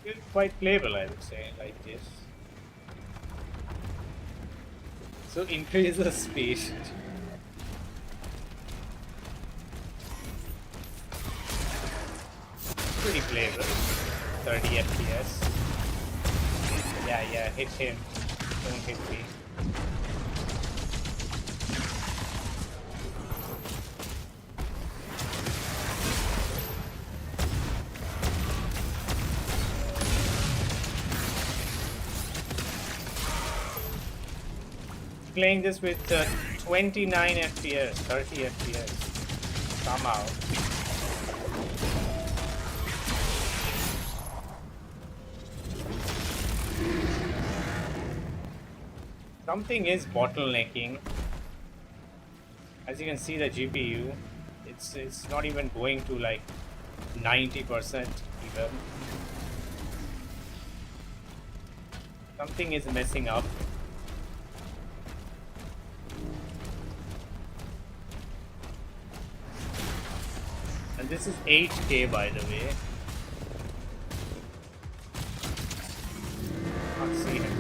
It's quite playable, I would say, like this. So increase the speed. Pretty playable. 30 FPS. Yeah, hit him. Don't hit me. Playing this with 29 FPS, 30 FPS somehow. Something is bottlenecking. As you can see, the GPU, it's not even going to like 90% even. Something is messing up. And this is 8K, by the way. Can't see him.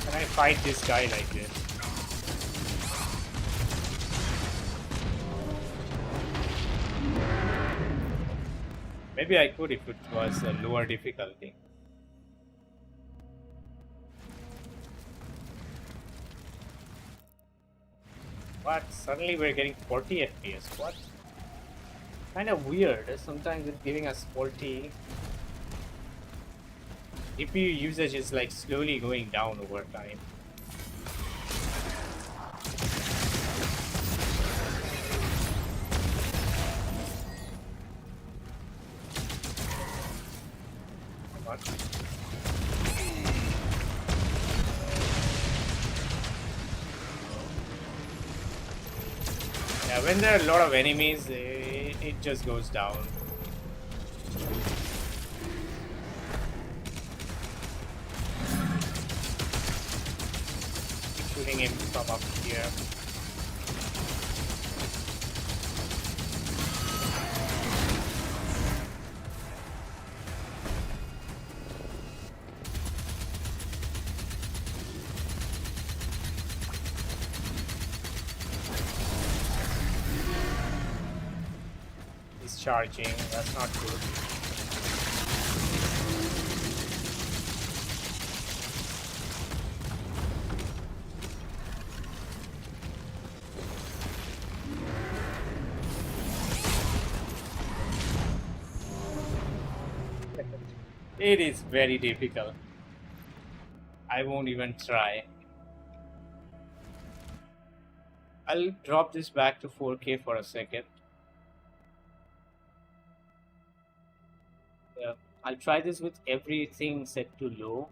Can I fight this guy like this? Maybe I could if it was a lower difficulty. What? Suddenly we're getting 40 FPS. What? Kind of weird. Sometimes it's giving us 40. GPU usage is like slowly going down over time. Come on. Yeah, when there are a lot of enemies, it just goes down. Shooting him from up here. He's charging, that's not good. It is very difficult. I won't even try. I'll drop this back to 4K for a second. Yeah, I'll try this with everything set to low.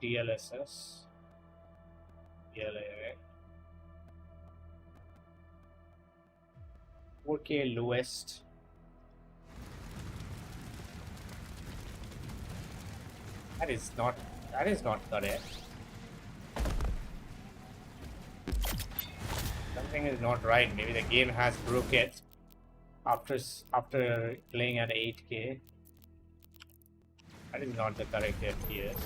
DLSS. DLA. 4K lowest. That is not correct. Something is not right. Maybe the game has broke it after playing at 8K. That is not the correct FPS.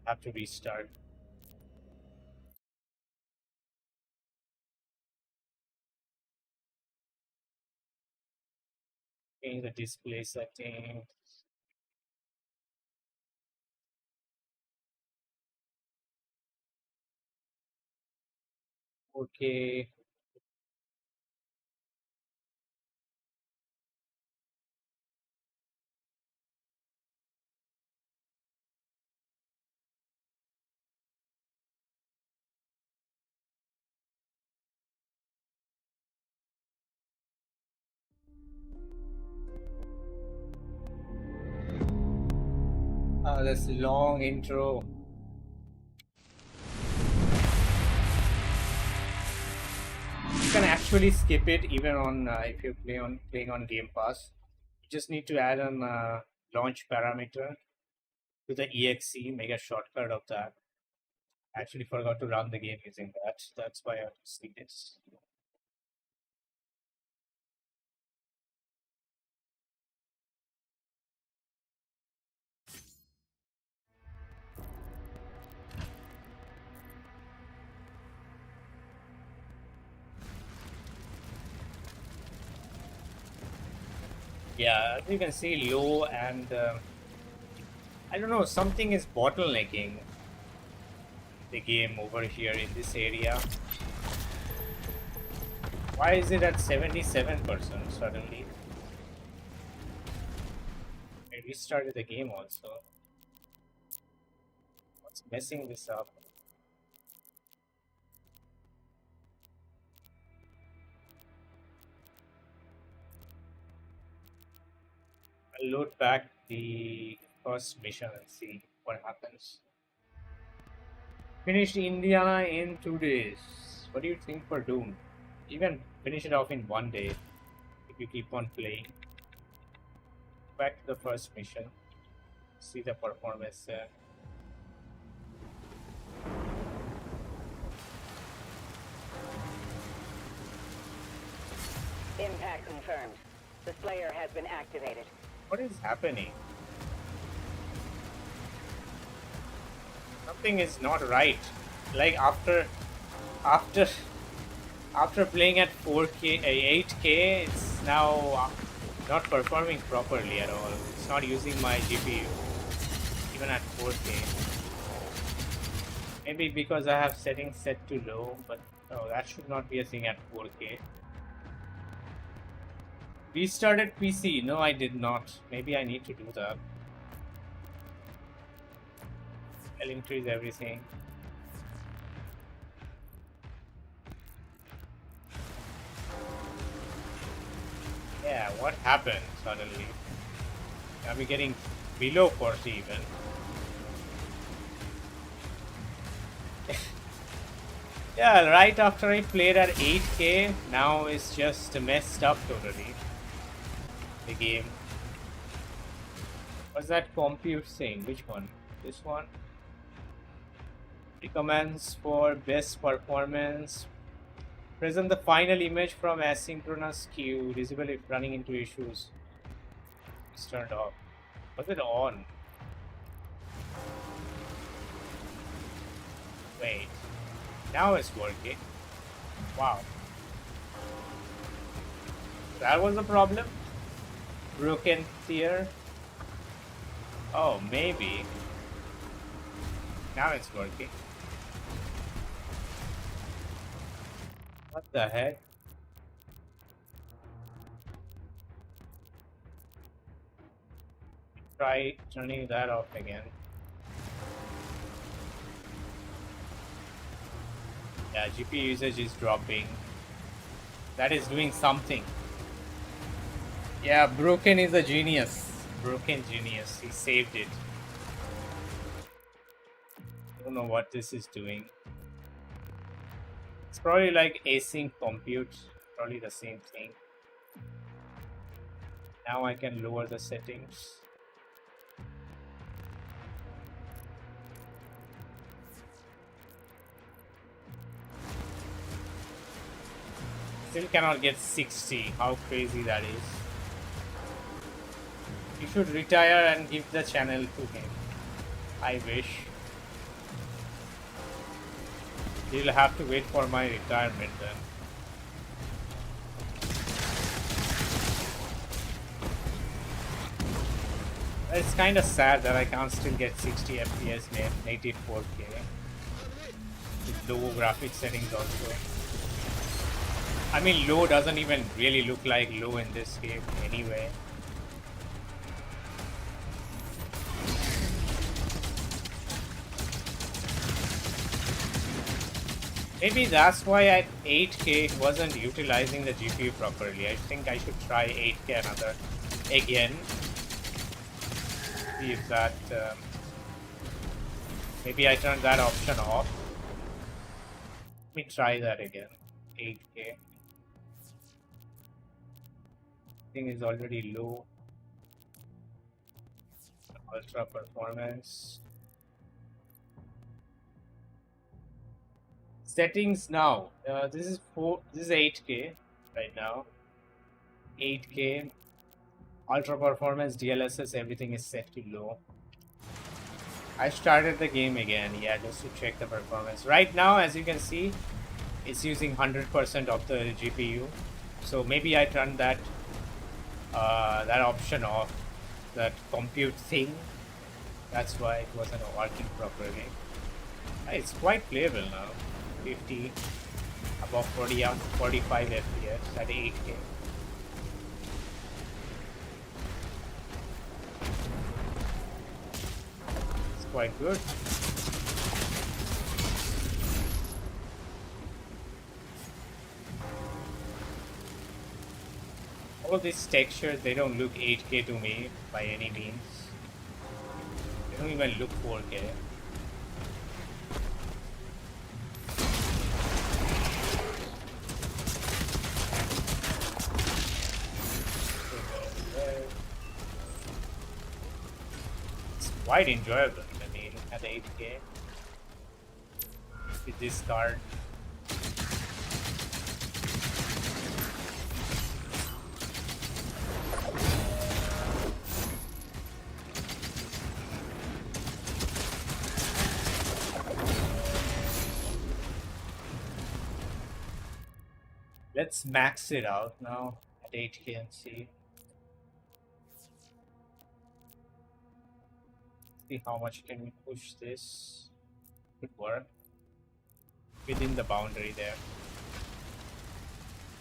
Have to restart. Change the display setting. Okay. Oh, this long intro. You can actually skip it even on if you're playing on Game Pass. You just need to add an launch parameter to the exe, make a shortcut of that. I actually forgot to run the game using that. That's why I just need it. Yeah, as you can see, low and I don't know, something is bottlenecking the game over here in this area. Why is it at 77% suddenly? I restarted the game also. What's messing this up? I'll load back the first mission and see what happens. Finished Indiana in 2 days. What do you think for Doom? You can finish it off in 1 day if you keep on playing. Back to the first mission. See the performance there. Impact confirmed. The Slayer has been activated. What is happening? Something is not right. Like after playing at 4K, 8K, it's now not performing properly at all. It's not using my GPU even at 4K. Maybe because I have settings set to low, but no, that should not be a thing at 4K. Restarted PC. No, I did not. Maybe I need to do that. I'll increase everything. Yeah, what happened suddenly? Are we getting below 40 even? Yeah, right after I played at 8K, now it's just messed up totally. The game. What's that compute thing? Which one? This one? Recommends for best performance. Present the final image from asynchronous queue. Visible if running into issues. It's turned off. Was it on? Wait. Now it's working. Wow. That was the problem? Broken tier? Oh, maybe. Now it's working. What the heck? Try turning that off again. Yeah, GPU usage is dropping. That is doing something. Yeah, Broken is a genius. Broken genius. He saved it. I don't know what this is doing. It's probably like async compute. Probably the same thing. Now I can lower the settings. Still cannot get 60. How crazy that is. You should retire and give the channel to him. I wish. You'll have to wait for my retirement then. It's kind of sad that I can't still get 60 FPS native 4K with low graphics settings also. I mean, low doesn't even really look like low in this game anyway. Maybe that's why at 8K it wasn't utilizing the GPU properly. I think I should try 8K again. See if that Maybe I turn that option off. Let me try that again. 8K. Thing is already low. Ultra performance. Settings now. This is 8K right now. 8K. Ultra performance, DLSS, everything is set to low. I started the game again, yeah, just to check the performance. Right now, as you can see, it's using 100% of the GPU. So maybe I turn that that option off, that compute thing. That's why it wasn't working properly. It's quite playable now. 50, above 40, 45 FPS at 8K. It's quite good. All these textures, they don't look 8K to me by any means. They don't even look 4K. It's quite enjoyable, I mean, at 8K. With this card. Let's max it out now at 8K and see how much can we push this. Could work within the boundary there.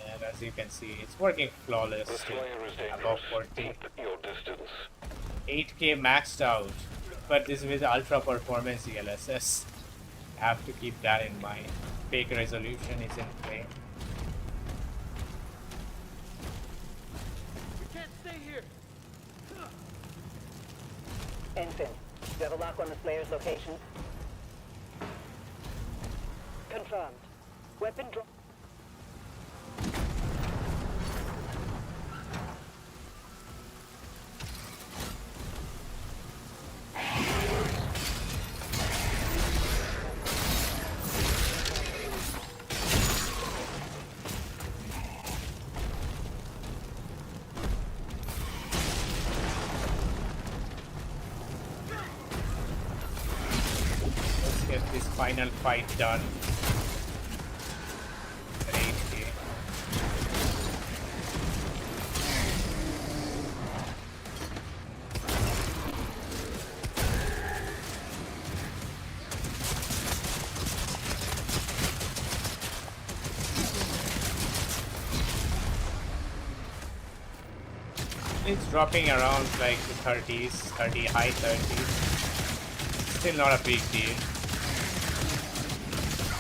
And as you can see, it's working flawless. The Slayer is Above dangerous. 40. Keep your distance. 8K maxed out, but this is with ultra performance DLSS. Have to keep that in mind. Fake resolution is in play. Ensign, you have a lock on the Slayer's location? Confirmed. Weapon drop. Final fight done at 8K. It's dropping around like the 30s, high 30s. Still not a big deal.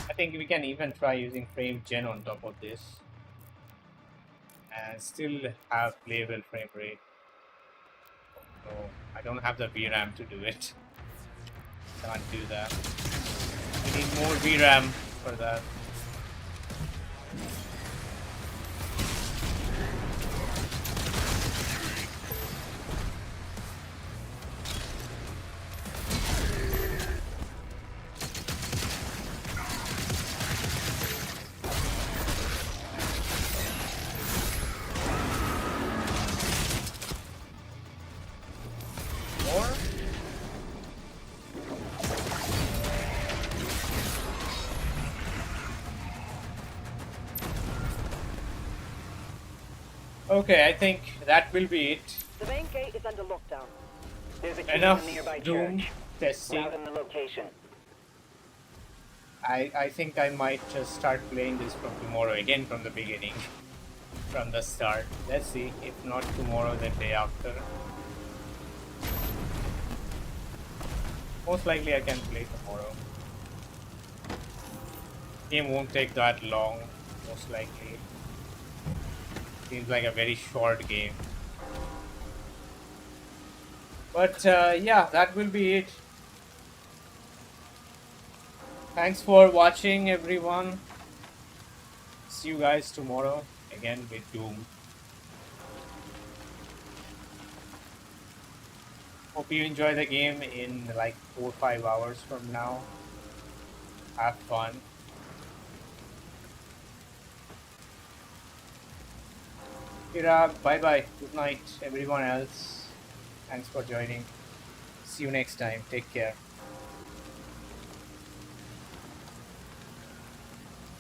I think we can even try using frame gen on top of this and still have playable frame rate. No, I don't have the VRAM to do it. Can't do that. We need more VRAM for that. Okay, I think that will be it. The main gate is under lockdown. There's a key Enough in the nearby Doom church. testing. Route in the location. I think I might just start playing this from tomorrow again from the beginning. From the start. Let's see. If not tomorrow, then day after. Most likely I can play tomorrow. Game won't take that long, most likely. Seems like a very short game. But yeah, that will be it. Thanks for watching, everyone. See you guys tomorrow again with Doom. Hope you enjoy the game in like 4 or 5 hours from now. Have fun. Chirag, bye bye. Good night, everyone else. Thanks for joining. See you next time. Take care.